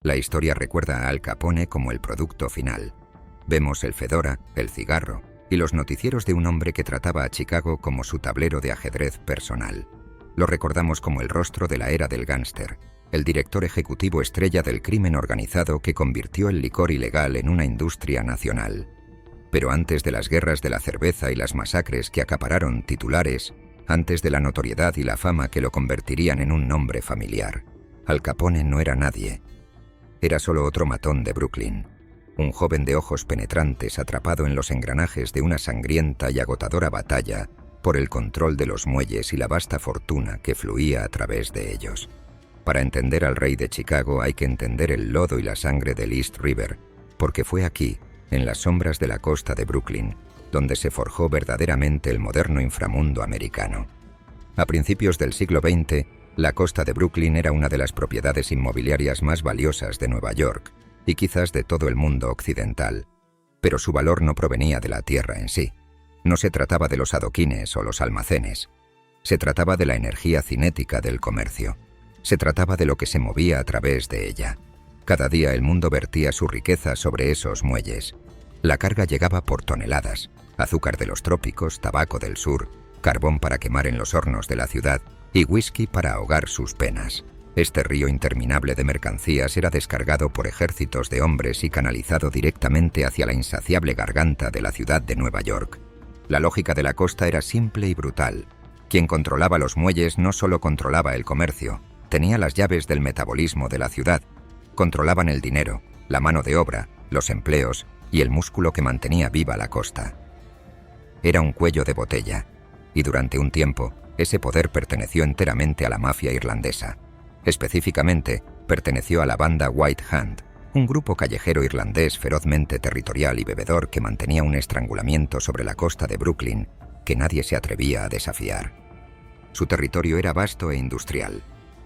La historia recuerda a Al Capone como el producto final. Vemos el fedora, el cigarro y los noticieros de un hombre que trataba a Chicago como su tablero de ajedrez personal. Lo recordamos como el rostro de la era del gángster, el director ejecutivo estrella del crimen organizado que convirtió el licor ilegal en una industria nacional. Pero antes de las guerras de la cerveza y las masacres que acapararon titulares, antes de la notoriedad y la fama que lo convertirían en un nombre familiar, Al Capone no era nadie. Era solo otro matón de Brooklyn, un joven de ojos penetrantes atrapado en los engranajes de una sangrienta y agotadora batalla por el control de los muelles y la vasta fortuna que fluía a través de ellos. Para entender al rey de Chicago hay que entender el lodo y la sangre del East River, porque fue aquí, en las sombras de la costa de Brooklyn, donde se forjó verdaderamente el moderno inframundo americano. A principios del siglo XX, la costa de Brooklyn era una de las propiedades inmobiliarias más valiosas de Nueva York y quizás de todo el mundo occidental, pero su valor no provenía de la tierra en sí. No se trataba de los adoquines o los almacenes. Se trataba de la energía cinética del comercio. Se trataba de lo que se movía a través de ella. Cada día el mundo vertía su riqueza sobre esos muelles. La carga llegaba por toneladas: azúcar de los trópicos, tabaco del sur, carbón para quemar en los hornos de la ciudad y whisky para ahogar sus penas. Este río interminable de mercancías era descargado por ejércitos de hombres y canalizado directamente hacia la insaciable garganta de la ciudad de Nueva York. La lógica de la costa era simple y brutal. Quien controlaba los muelles no solo controlaba el comercio, tenía las llaves del metabolismo de la ciudad. Controlaban el dinero, la mano de obra, los empleos y el músculo que mantenía viva la costa. Era un cuello de botella, y durante un tiempo, ese poder perteneció enteramente a la mafia irlandesa. Específicamente, perteneció a la banda White Hand, un grupo callejero irlandés ferozmente territorial y bebedor que mantenía un estrangulamiento sobre la costa de Brooklyn que nadie se atrevía a desafiar. Su territorio era vasto e industrial.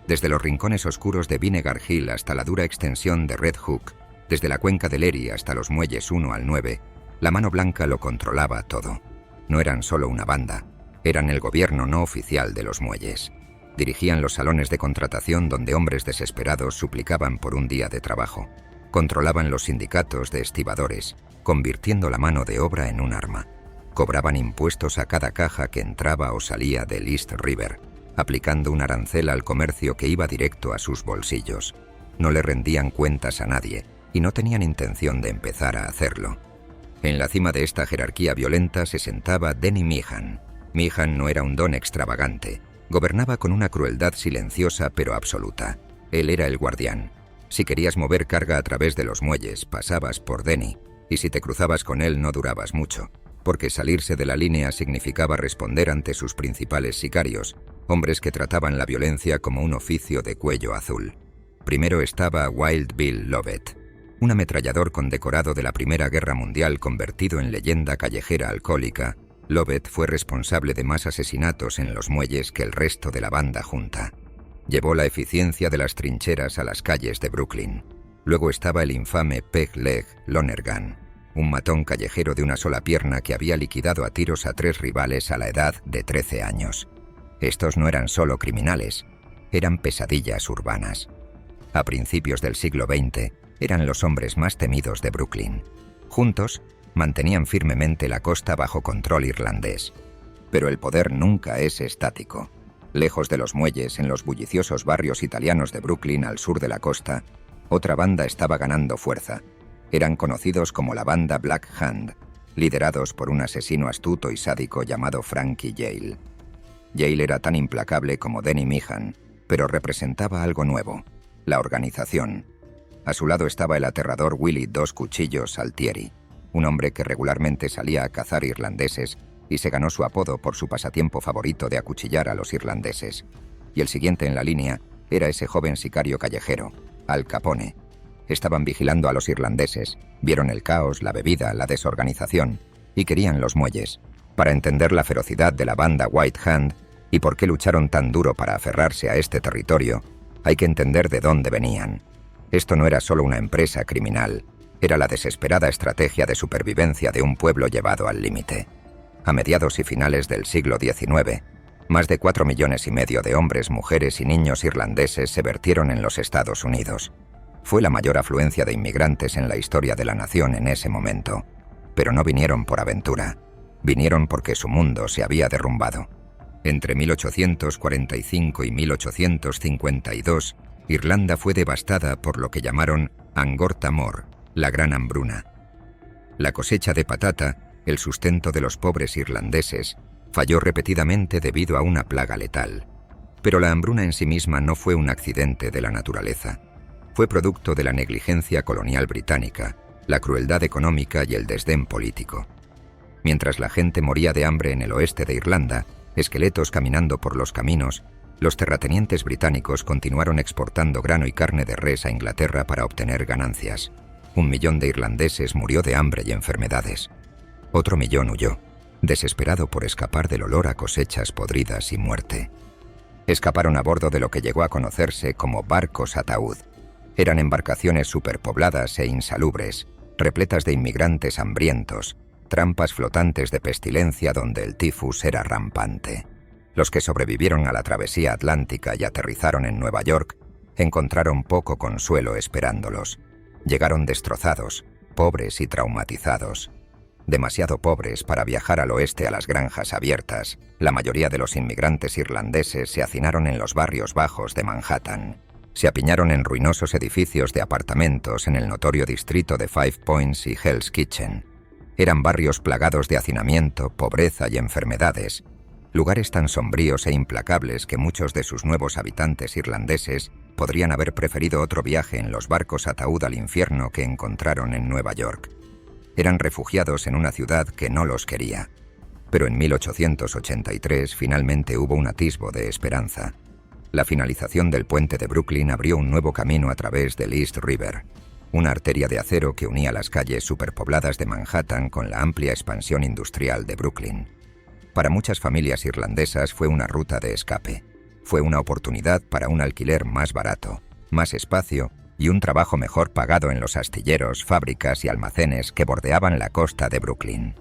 Desde los rincones oscuros de Vinegar Hill hasta la dura extensión de Red Hook, desde la cuenca del Erie hasta los muelles 1 al 9, la mano blanca lo controlaba todo. No eran solo una banda, eran el gobierno no oficial de los muelles. Dirigían los salones de contratación donde hombres desesperados suplicaban por un día de trabajo. Controlaban los sindicatos de estibadores, convirtiendo la mano de obra en un arma. Cobraban impuestos a cada caja que entraba o salía del East River, aplicando un arancel al comercio que iba directo a sus bolsillos. No le rendían cuentas a nadie y no tenían intención de empezar a hacerlo. En la cima de esta jerarquía violenta se sentaba Denny Meehan. Meehan no era un don extravagante. Gobernaba con una crueldad silenciosa pero absoluta. Él era el guardián. Si querías mover carga a través de los muelles, pasabas por Denny, y si te cruzabas con él no durabas mucho, porque salirse de la línea significaba responder ante sus principales sicarios, hombres que trataban la violencia como un oficio de cuello azul. Primero estaba Wild Bill Lovett, un ametrallador condecorado de la Primera Guerra Mundial convertido en leyenda callejera alcohólica. Lovett fue responsable de más asesinatos en los muelles que el resto de la banda junta. Llevó la eficiencia de las trincheras a las calles de Brooklyn. Luego estaba el infame Peg Leg Lonergan, un matón callejero de una sola pierna que había liquidado a tiros a 3 rivales a la edad de 13 años. Estos no eran solo criminales, eran pesadillas urbanas. A principios del siglo XX, eran los hombres más temidos de Brooklyn. Juntos, mantenían firmemente la costa bajo control irlandés. Pero el poder nunca es estático. Lejos de los muelles, en los bulliciosos barrios italianos de Brooklyn al sur de la costa, otra banda estaba ganando fuerza. Eran conocidos como la banda Black Hand, liderados por un asesino astuto y sádico llamado Frankie Yale. Yale era tan implacable como Denny Meehan, pero representaba algo nuevo: la organización. A su lado estaba el aterrador Willie Dos Cuchillos Altieri, un hombre que regularmente salía a cazar irlandeses y se ganó su apodo por su pasatiempo favorito de acuchillar a los irlandeses. Y el siguiente en la línea era ese joven sicario callejero, Al Capone. Estaban vigilando a los irlandeses, vieron el caos, la bebida, la desorganización y querían los muelles. Para entender la ferocidad de la banda White Hand y por qué lucharon tan duro para aferrarse a este territorio, hay que entender de dónde venían. Esto no era solo una empresa criminal, era la desesperada estrategia de supervivencia de un pueblo llevado al límite. A mediados y finales del siglo XIX, más de 4,5 millones de hombres, mujeres y niños irlandeses se vertieron en los Estados Unidos. Fue la mayor afluencia de inmigrantes en la historia de la nación en ese momento. Pero no vinieron por aventura. Vinieron porque su mundo se había derrumbado. Entre 1845 y 1852, Irlanda fue devastada por lo que llamaron Angor Tamor, la Gran Hambruna. La cosecha de patata, el sustento de los pobres irlandeses, falló repetidamente debido a una plaga letal. Pero la hambruna en sí misma no fue un accidente de la naturaleza. Fue producto de la negligencia colonial británica, la crueldad económica y el desdén político. Mientras la gente moría de hambre en el oeste de Irlanda, esqueletos caminando por los caminos, los terratenientes británicos continuaron exportando grano y carne de res a Inglaterra para obtener ganancias. 1 millón de irlandeses murió de hambre y enfermedades. Otro millón huyó, desesperado por escapar del olor a cosechas podridas y muerte. Escaparon a bordo de lo que llegó a conocerse como barcos ataúd. Eran embarcaciones superpobladas e insalubres, repletas de inmigrantes hambrientos, trampas flotantes de pestilencia donde el tifus era rampante. Los que sobrevivieron a la travesía atlántica y aterrizaron en Nueva York encontraron poco consuelo esperándolos. Llegaron destrozados, pobres y traumatizados. Demasiado pobres para viajar al oeste a las granjas abiertas, la mayoría de los inmigrantes irlandeses se hacinaron en los barrios bajos de Manhattan. Se apiñaron en ruinosos edificios de apartamentos en el notorio distrito de Five Points y Hell's Kitchen. Eran barrios plagados de hacinamiento, pobreza y enfermedades, lugares tan sombríos e implacables que muchos de sus nuevos habitantes irlandeses podrían haber preferido otro viaje en los barcos ataúd al infierno que encontraron en Nueva York. Eran refugiados en una ciudad que no los quería. Pero en 1883 finalmente hubo un atisbo de esperanza. La finalización del puente de Brooklyn abrió un nuevo camino a través del East River, una arteria de acero que unía las calles superpobladas de Manhattan con la amplia expansión industrial de Brooklyn. Para muchas familias irlandesas fue una ruta de escape. Fue una oportunidad para un alquiler más barato, más espacio y un trabajo mejor pagado en los astilleros, fábricas y almacenes que bordeaban la costa de Brooklyn.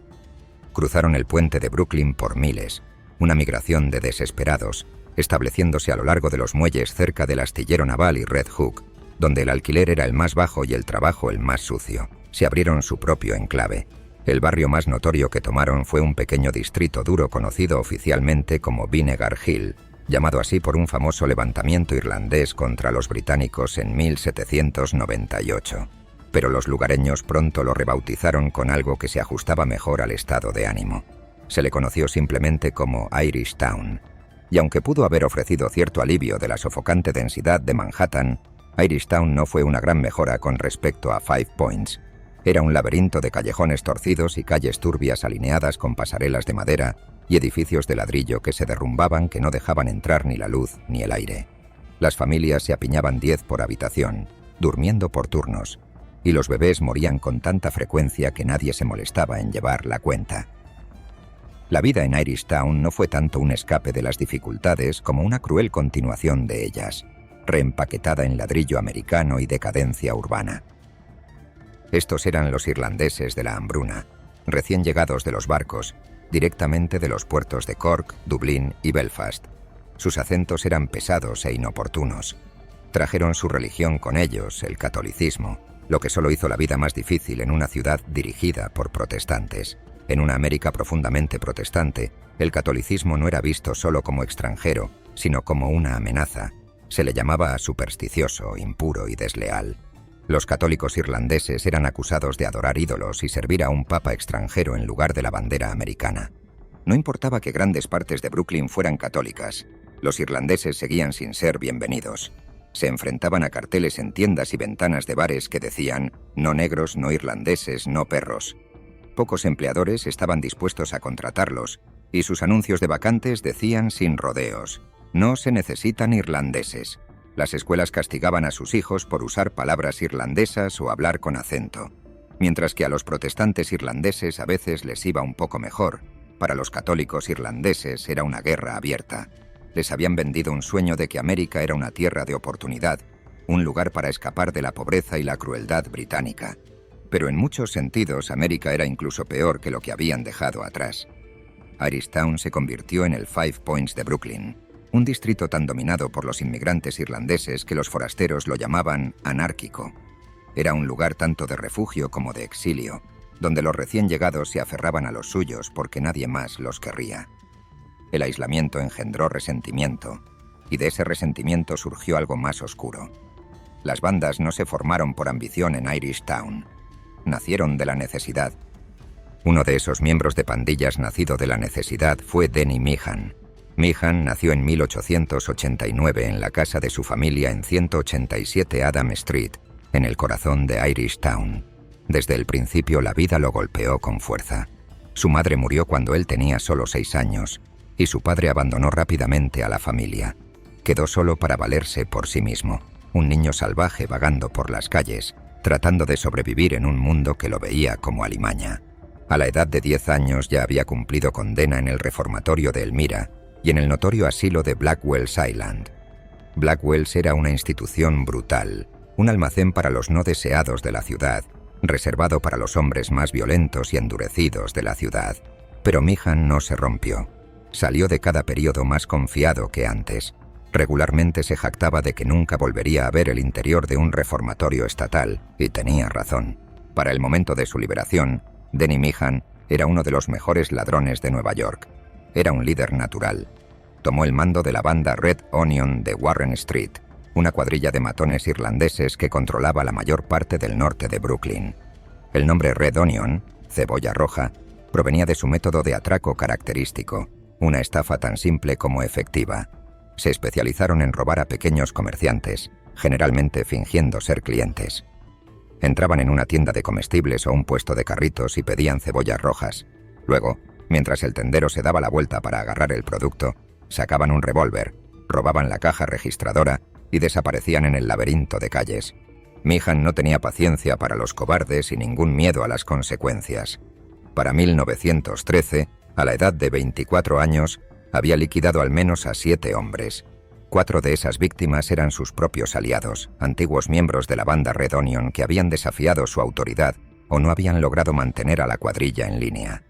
Cruzaron el puente de Brooklyn por miles, una migración de desesperados, estableciéndose a lo largo de los muelles cerca del astillero naval y Red Hook, donde el alquiler era el más bajo y el trabajo el más sucio. Se abrieron su propio enclave. El barrio más notorio que tomaron fue un pequeño distrito duro conocido oficialmente como Vinegar Hill, llamado así por un famoso levantamiento irlandés contra los británicos en 1798. Pero los lugareños pronto lo rebautizaron con algo que se ajustaba mejor al estado de ánimo. Se le conoció simplemente como Irish Town. Y aunque pudo haber ofrecido cierto alivio de la sofocante densidad de Manhattan, Irish Town no fue una gran mejora con respecto a Five Points. Era un laberinto de callejones torcidos y calles turbias alineadas con pasarelas de madera y edificios de ladrillo que se derrumbaban que no dejaban entrar ni la luz ni el aire. Las familias se apiñaban 10 por habitación, durmiendo por turnos, y los bebés morían con tanta frecuencia que nadie se molestaba en llevar la cuenta. La vida en Irish Town no fue tanto un escape de las dificultades como una cruel continuación de ellas, reempaquetada en ladrillo americano y decadencia urbana. Estos eran los irlandeses de la hambruna, recién llegados de los barcos, directamente de los puertos de Cork, Dublín y Belfast. Sus acentos eran pesados e inoportunos. Trajeron su religión con ellos, el catolicismo, lo que solo hizo la vida más difícil en una ciudad dirigida por protestantes. En una América profundamente protestante, el catolicismo no era visto solo como extranjero, sino como una amenaza. Se le llamaba supersticioso, impuro y desleal. Los católicos irlandeses eran acusados de adorar ídolos y servir a un papa extranjero en lugar de la bandera americana. No importaba que grandes partes de Brooklyn fueran católicas, los irlandeses seguían sin ser bienvenidos. Se enfrentaban a carteles en tiendas y ventanas de bares que decían «No negros, no irlandeses, no perros». Pocos empleadores estaban dispuestos a contratarlos, y sus anuncios de vacantes decían sin rodeos «No se necesitan irlandeses». Las escuelas castigaban a sus hijos por usar palabras irlandesas o hablar con acento. Mientras que a los protestantes irlandeses a veces les iba un poco mejor, para los católicos irlandeses era una guerra abierta. Les habían vendido un sueño de que América era una tierra de oportunidad, un lugar para escapar de la pobreza y la crueldad británica. Pero en muchos sentidos América era incluso peor que lo que habían dejado atrás. Irish Town se convirtió en el Five Points de Brooklyn. un distrito tan dominado por los inmigrantes irlandeses que los forasteros lo llamaban anárquico. Era un lugar tanto de refugio como de exilio, donde los recién llegados se aferraban a los suyos porque nadie más los querría. El aislamiento engendró resentimiento, y de ese resentimiento surgió algo más oscuro. Las bandas no se formaron por ambición en Irish Town, nacieron de la necesidad. Uno de esos miembros de pandillas nacido de la necesidad fue Denny Meehan. Meehan nació en 1889 en la casa de su familia en 187 Adam Street, en el corazón de Irish Town. Desde el principio la vida lo golpeó con fuerza. Su madre murió cuando él tenía solo 6 años, y su padre abandonó rápidamente a la familia. Quedó solo para valerse por sí mismo, un niño salvaje vagando por las calles, tratando de sobrevivir en un mundo que lo veía como alimaña. A la edad de 10 años ya había cumplido condena en el reformatorio de Elmira y en el notorio asilo de Blackwell's Island. Blackwell's era una institución brutal, un almacén para los no deseados de la ciudad, reservado para los hombres más violentos y endurecidos de la ciudad. Pero Meehan no se rompió. Salió de cada periodo más confiado que antes. Regularmente se jactaba de que nunca volvería a ver el interior de un reformatorio estatal, y tenía razón. Para el momento de su liberación, Denny Meehan era uno de los mejores ladrones de Nueva York. Era un líder natural. Tomó el mando de la banda Red Onion de Warren Street, una cuadrilla de matones irlandeses que controlaba la mayor parte del norte de Brooklyn. El nombre Red Onion, cebolla roja, provenía de su método de atraco característico, una estafa tan simple como efectiva. Se especializaron en robar a pequeños comerciantes, generalmente fingiendo ser clientes. Entraban en una tienda de comestibles o un puesto de carritos y pedían cebollas rojas. Luego, mientras el tendero se daba la vuelta para agarrar el producto, sacaban un revólver, robaban la caja registradora y desaparecían en el laberinto de calles. Meehan no tenía paciencia para los cobardes y ningún miedo a las consecuencias. Para 1913, a la edad de 24 años, había liquidado al menos a 7 hombres. 4 de esas víctimas eran sus propios aliados, antiguos miembros de la banda Red Onion que habían desafiado su autoridad o no habían logrado mantener a la cuadrilla en línea.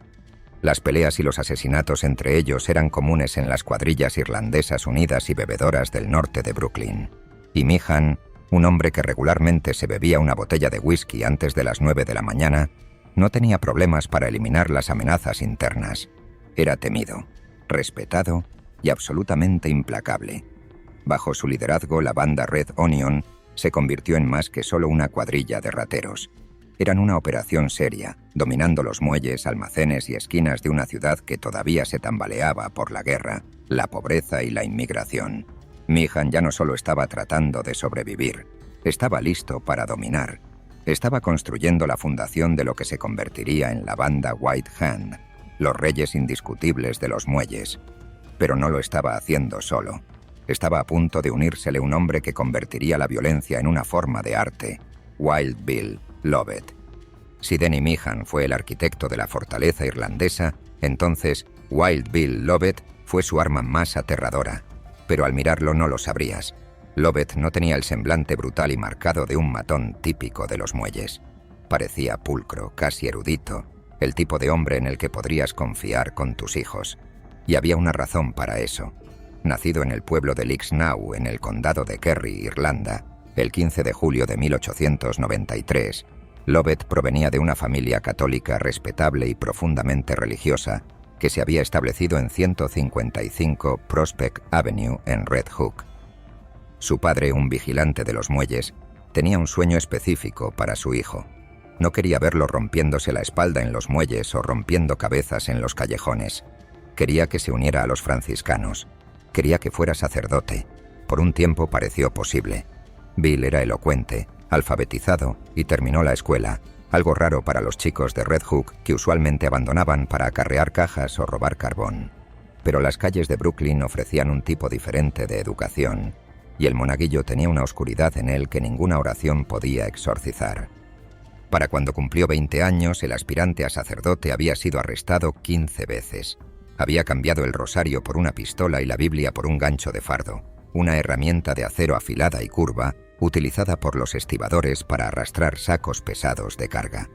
Las peleas y los asesinatos entre ellos eran comunes en las cuadrillas irlandesas unidas y bebedoras del norte de Brooklyn. Y Meehan, un hombre que regularmente se bebía una botella de whisky antes de las 9 de la mañana, no tenía problemas para eliminar las amenazas internas. Era temido, respetado y absolutamente implacable. Bajo su liderazgo, la banda Red Onion se convirtió en más que solo una cuadrilla de rateros. Eran una operación seria, dominando los muelles, almacenes y esquinas de una ciudad que todavía se tambaleaba por la guerra, la pobreza y la inmigración. Meehan ya no solo estaba tratando de sobrevivir, estaba listo para dominar. Estaba construyendo la fundación de lo que se convertiría en la banda White Hand, los reyes indiscutibles de los muelles. Pero no lo estaba haciendo solo. Estaba a punto de unírsele un hombre que convertiría la violencia en una forma de arte, Wild Bill Lovett. Si Denny Meehan fue el arquitecto de la fortaleza irlandesa, entonces Wild Bill Lovett fue su arma más aterradora. Pero al mirarlo no lo sabrías. Lovett no tenía el semblante brutal y marcado de un matón típico de los muelles. Parecía pulcro, casi erudito, el tipo de hombre en el que podrías confiar con tus hijos. Y había una razón para eso. Nacido en el pueblo de Lixnaw, en el condado de Kerry, Irlanda, el 15 de julio de 1893, Lovett provenía de una familia católica respetable y profundamente religiosa que se había establecido en 155 Prospect Avenue en Red Hook. Su padre, un vigilante de los muelles, tenía un sueño específico para su hijo. No quería verlo rompiéndose la espalda en los muelles o rompiendo cabezas en los callejones. Quería que se uniera a los franciscanos. Quería que fuera sacerdote. Por un tiempo pareció posible. Bill era elocuente, alfabetizado y terminó la escuela, algo raro para los chicos de Red Hook que usualmente abandonaban para acarrear cajas o robar carbón. Pero las calles de Brooklyn ofrecían un tipo diferente de educación, y el monaguillo tenía una oscuridad en él que ninguna oración podía exorcizar. Para cuando cumplió 20 años, el aspirante a sacerdote había sido arrestado 15 veces. Había cambiado el rosario por una pistola y la Biblia por un gancho de fardo, una herramienta de acero afilada y curva utilizada por los estibadores para arrastrar sacos pesados de carga.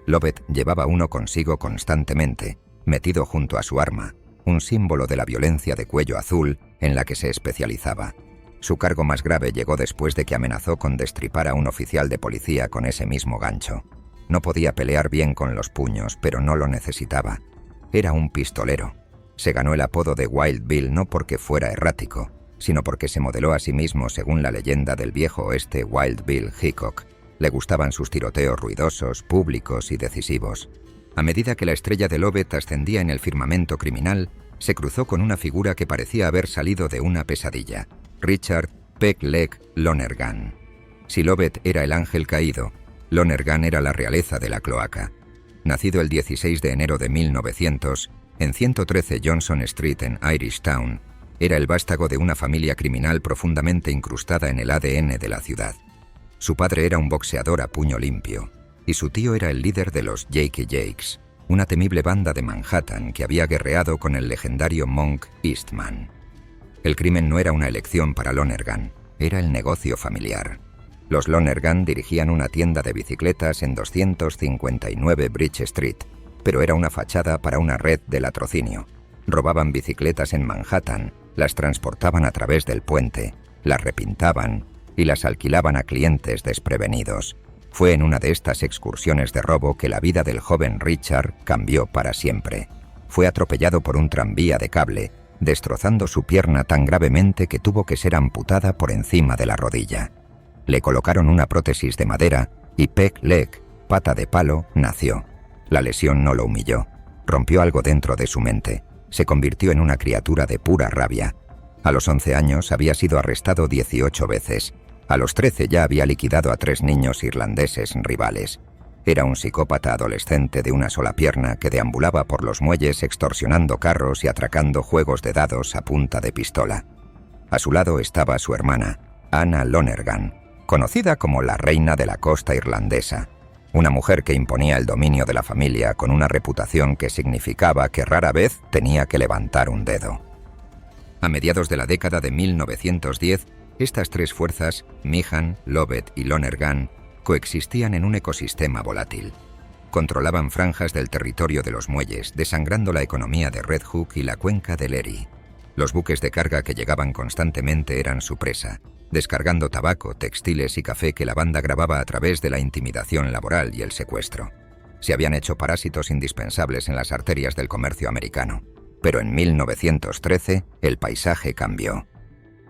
Lovett llevaba uno consigo constantemente, metido junto a su arma, un símbolo de la violencia de cuello azul en la que se especializaba. Su cargo más grave llegó después de que amenazó con destripar a un oficial de policía con ese mismo gancho. No podía pelear bien con los puños, pero no lo necesitaba. Era un pistolero. Se ganó el apodo de Wild Bill no porque fuera errático, sino porque se modeló a sí mismo según la leyenda del viejo oeste Wild Bill Hickok. Le gustaban sus tiroteos ruidosos, públicos y decisivos. A medida que la estrella de Lovett ascendía en el firmamento criminal, se cruzó con una figura que parecía haber salido de una pesadilla: Richard Peg Leg Lonergan. Si Lovett era el ángel caído, Lonergan era la realeza de la cloaca. Nacido el 16 de enero de 1900, en 113 Johnson Street en Irish Town, era el vástago de una familia criminal profundamente incrustada en el ADN de la ciudad. Su padre era un boxeador a puño limpio, y su tío era el líder de los Jakey Jakes, una temible banda de Manhattan que había guerreado con el legendario Monk Eastman. El crimen no era una elección para Lonergan, era el negocio familiar. Los Lonergan dirigían una tienda de bicicletas en 259 Bridge Street, pero era una fachada para una red de latrocinio. Robaban bicicletas en Manhattan, las transportaban a través del puente, las repintaban y las alquilaban a clientes desprevenidos. Fue en una de estas excursiones de robo que la vida del joven Richard cambió para siempre. Fue atropellado por un tranvía de cable, destrozando su pierna tan gravemente que tuvo que ser amputada por encima de la rodilla. Le colocaron una prótesis de madera y Peg Leg, pata de palo, nació. La lesión no lo humilló. Rompió algo dentro de su mente. Se convirtió en una criatura de pura rabia. A los 11 años había sido arrestado 18 veces. A los 13 ya había liquidado a 3 niños irlandeses rivales. Era un psicópata adolescente de una sola pierna que deambulaba por los muelles extorsionando carros y atracando juegos de dados a punta de pistola. A su lado estaba su hermana, Anna Lonergan, conocida como la reina de la costa irlandesa, una mujer que imponía el dominio de la familia con una reputación que significaba que rara vez tenía que levantar un dedo. A mediados de la década de 1910, estas 3 fuerzas, Meehan, Lovett y Lonergan, coexistían en un ecosistema volátil. Controlaban franjas del territorio de los muelles, desangrando la economía de Red Hook y la cuenca del Erie. Los buques de carga que llegaban constantemente eran su presa, descargando tabaco, textiles y café que la banda grababa a través de la intimidación laboral y el secuestro. Se habían hecho parásitos indispensables en las arterias del comercio americano. Pero en 1913 el paisaje cambió.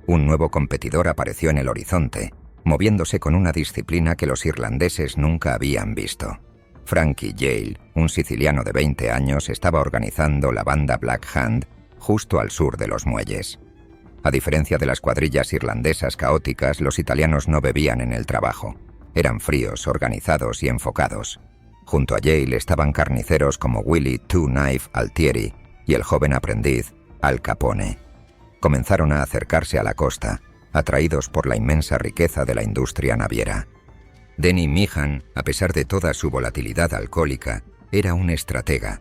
Un nuevo competidor apareció en el horizonte, moviéndose con una disciplina que los irlandeses nunca habían visto. Frankie Yale, un siciliano de 20 años, estaba organizando la banda Black Hand justo al sur de los muelles. A diferencia de las cuadrillas irlandesas caóticas, los italianos no bebían en el trabajo. Eran fríos, organizados y enfocados. Junto a Yale estaban carniceros como Willie Two Knife Altieri y el joven aprendiz Al Capone. Comenzaron a acercarse a la costa, atraídos por la inmensa riqueza de la industria naviera. Denny Meehan, a pesar de toda su volatilidad alcohólica, era un estratega.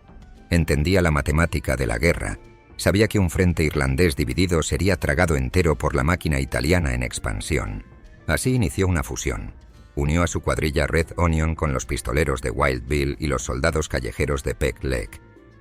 Entendía la matemática de la guerra. Sabía que un frente irlandés dividido sería tragado entero por la máquina italiana en expansión. Así inició una fusión. Unió a su cuadrilla Red Onion con los pistoleros de Wild Bill y los soldados callejeros de Peg Leg.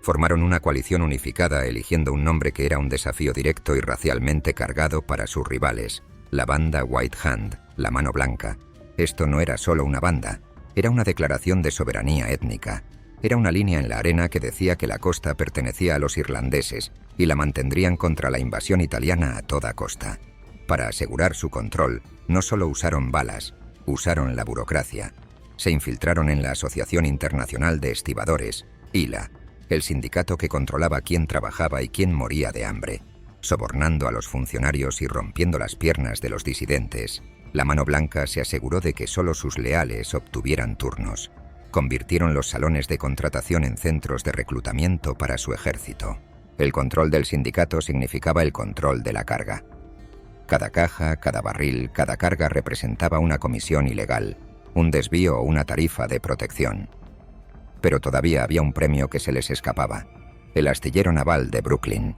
Formaron una coalición unificada eligiendo un nombre que era un desafío directo y racialmente cargado para sus rivales, la banda White Hand, la mano blanca. Esto no era solo una banda, era una declaración de soberanía étnica. Era una línea en la arena que decía que la costa pertenecía a los irlandeses y la mantendrían contra la invasión italiana a toda costa. Para asegurar su control, no solo usaron balas, usaron la burocracia. Se infiltraron en la Asociación Internacional de Estibadores, ILA, el sindicato que controlaba quién trabajaba y quién moría de hambre. Sobornando a los funcionarios y rompiendo las piernas de los disidentes, la mano blanca se aseguró de que solo sus leales obtuvieran turnos. Convirtieron los salones de contratación en centros de reclutamiento para su ejército. El control del sindicato significaba el control de la carga. Cada caja, cada barril, cada carga representaba una comisión ilegal, un desvío o una tarifa de protección. Pero todavía había un premio que se les escapaba: el astillero naval de Brooklyn.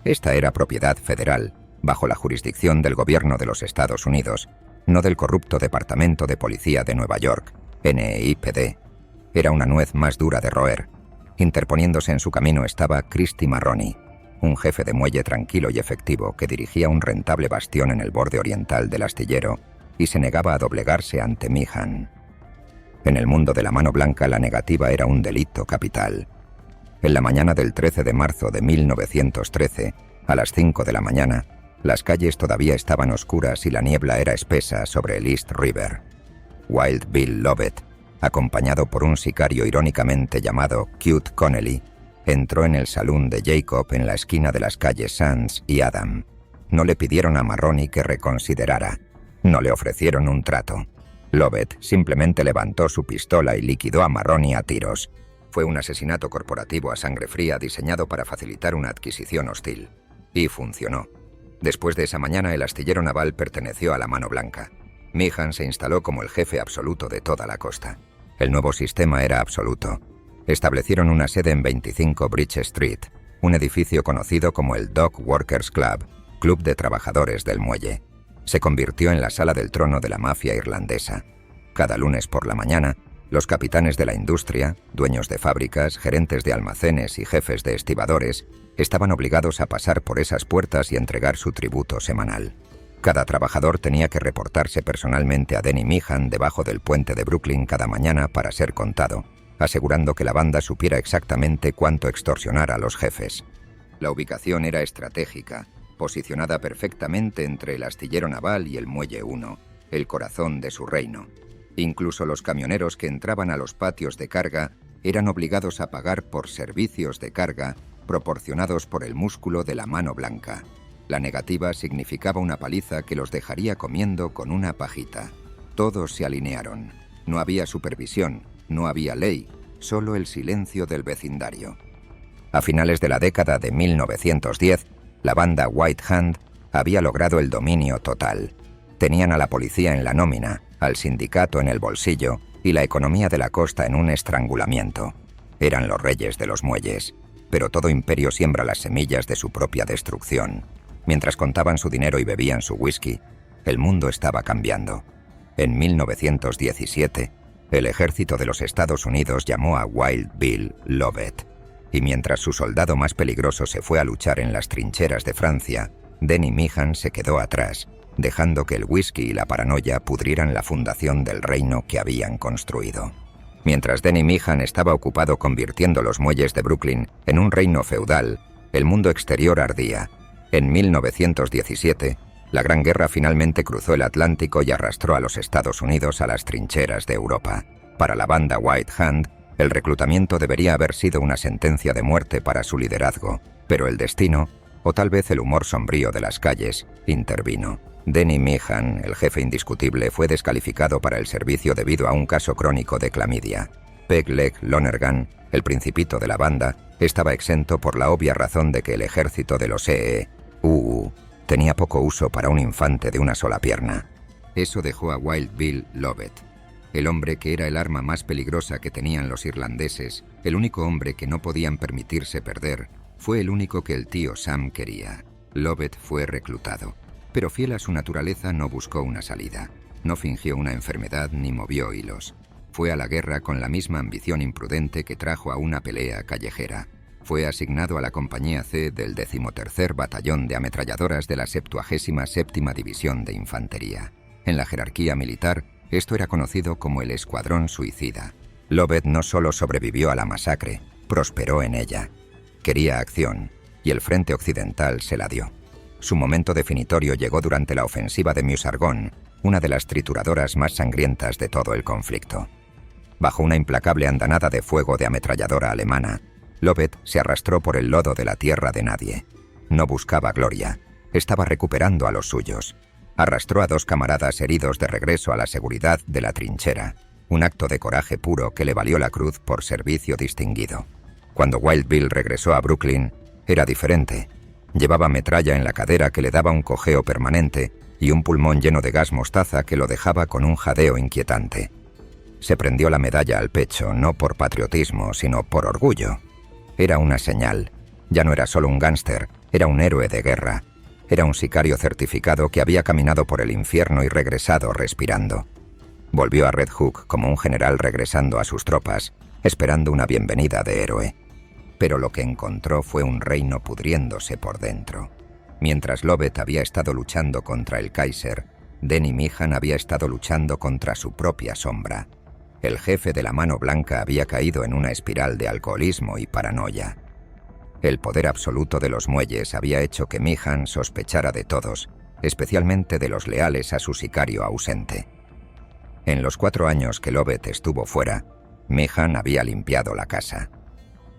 Esta era propiedad federal, bajo la jurisdicción del gobierno de los Estados Unidos, no del corrupto Departamento de Policía de Nueva York, NYPD. Era una nuez más dura de roer. Interponiéndose en su camino estaba Christy Marroni. un jefe de muelle tranquilo y efectivo que dirigía un rentable bastión en el borde oriental del astillero y se negaba a doblegarse ante Meehan. En el mundo de la mano blanca la negativa era un delito capital. En la mañana del 13 de marzo de 1913, a las 5 de la mañana, las calles todavía estaban oscuras y la niebla era espesa sobre el East River. Wild Bill Lovett, acompañado por un sicario irónicamente llamado Cute Connelly, entró en el salón de Jacob en la esquina de las calles Sands y Adam. No le pidieron a Marroni que reconsiderara. No le ofrecieron un trato. Lovett simplemente levantó su pistola y liquidó a Marroni a tiros. Fue un asesinato corporativo a sangre fría diseñado para facilitar una adquisición hostil. Y funcionó. Después de esa mañana el astillero naval perteneció a la mano blanca. Meehan se instaló como el jefe absoluto de toda la costa. El nuevo sistema era absoluto. Establecieron una sede en 25 Bridge Street, un edificio conocido como el Dock Workers Club, Club de Trabajadores del Muelle. Se convirtió en la sala del trono de la mafia irlandesa. Cada lunes por la mañana, los capitanes de la industria, dueños de fábricas, gerentes de almacenes y jefes de estibadores estaban obligados a pasar por esas puertas y entregar su tributo semanal. Cada trabajador tenía que reportarse personalmente a Denny Meehan debajo del puente de Brooklyn cada mañana para ser contado, asegurando que la banda supiera exactamente cuánto extorsionar a los jefes. La ubicación era estratégica, posicionada perfectamente entre el astillero naval y el Muelle 1, el corazón de su reino. Incluso los camioneros que entraban a los patios de carga eran obligados a pagar por servicios de carga proporcionados por el músculo de la mano blanca. La negativa significaba una paliza que los dejaría comiendo con una pajita. Todos se alinearon. No había supervisión, no había ley, solo el silencio del vecindario. A finales de la década de 1910, la banda White Hand había logrado el dominio total. Tenían a la policía en la nómina, al sindicato en el bolsillo y la economía de la costa en un estrangulamiento. Eran los reyes de los muelles, pero todo imperio siembra las semillas de su propia destrucción. Mientras contaban su dinero y bebían su whisky, el mundo estaba cambiando. En 1917, el ejército de los Estados Unidos llamó a Wild Bill Lovett, y mientras su soldado más peligroso se fue a luchar en las trincheras de Francia, Denny Meehan se quedó atrás, dejando que el whisky y la paranoia pudrieran la fundación del reino que habían construido. Mientras Denny Meehan estaba ocupado convirtiendo los muelles de Brooklyn en un reino feudal, el mundo exterior ardía. En 1917, la Gran Guerra finalmente cruzó el Atlántico y arrastró a los Estados Unidos a las trincheras de Europa. Para la banda White Hand, el reclutamiento debería haber sido una sentencia de muerte para su liderazgo, pero el destino, o tal vez el humor sombrío de las calles, intervino. Denny Meehan, el jefe indiscutible, fue descalificado para el servicio debido a un caso crónico de clamidia. Peg Leg Lonergan, el principito de la banda, estaba exento por la obvia razón de que el ejército de los EEUU tenía poco uso para un infante de una sola pierna. Eso dejó a Wild Bill Lovett, el hombre que era el arma más peligrosa que tenían los irlandeses, el único hombre que no podían permitirse perder, fue el único que el tío Sam quería. Lovett fue reclutado, pero fiel a su naturaleza no buscó una salida, no fingió una enfermedad ni movió hilos. Fue a la guerra con la misma ambición imprudente que trajo a una pelea callejera. Fue asignado a la compañía C del 13º Batallón de Ametralladoras de la 77ª División de Infantería. En la jerarquía militar, esto era conocido como el Escuadrón Suicida. Lovett no solo sobrevivió a la masacre, prosperó en ella. Quería acción, y el Frente Occidental se la dio. Su momento definitorio llegó durante la ofensiva de Meuse-Argonne, una de las trituradoras más sangrientas de todo el conflicto. Bajo una implacable andanada de fuego de ametralladora alemana, Lovett se arrastró por el lodo de la tierra de nadie. No buscaba gloria, estaba recuperando a los suyos. Arrastró a 2 camaradas heridos de regreso a la seguridad de la trinchera, un acto de coraje puro que le valió la cruz por servicio distinguido. Cuando Wild Bill regresó a Brooklyn, era diferente. Llevaba metralla en la cadera que le daba un cojeo permanente y un pulmón lleno de gas mostaza que lo dejaba con un jadeo inquietante. Se prendió la medalla al pecho, no por patriotismo, sino por orgullo. Era una señal. Ya no era solo un gángster, era un héroe de guerra. Era un sicario certificado que había caminado por el infierno y regresado respirando. Volvió a Red Hook como un general regresando a sus tropas, esperando una bienvenida de héroe. pero lo que encontró fue un reino pudriéndose por dentro. Mientras Lovett había estado luchando contra el Kaiser, Denny Meehan había estado luchando contra su propia sombra. El jefe de la Mano Blanca había caído en una espiral de alcoholismo y paranoia. El poder absoluto de los muelles había hecho que Meehan sospechara de todos, especialmente de los leales a su sicario ausente. En los 4 años que Lovett estuvo fuera, Meehan había limpiado la casa.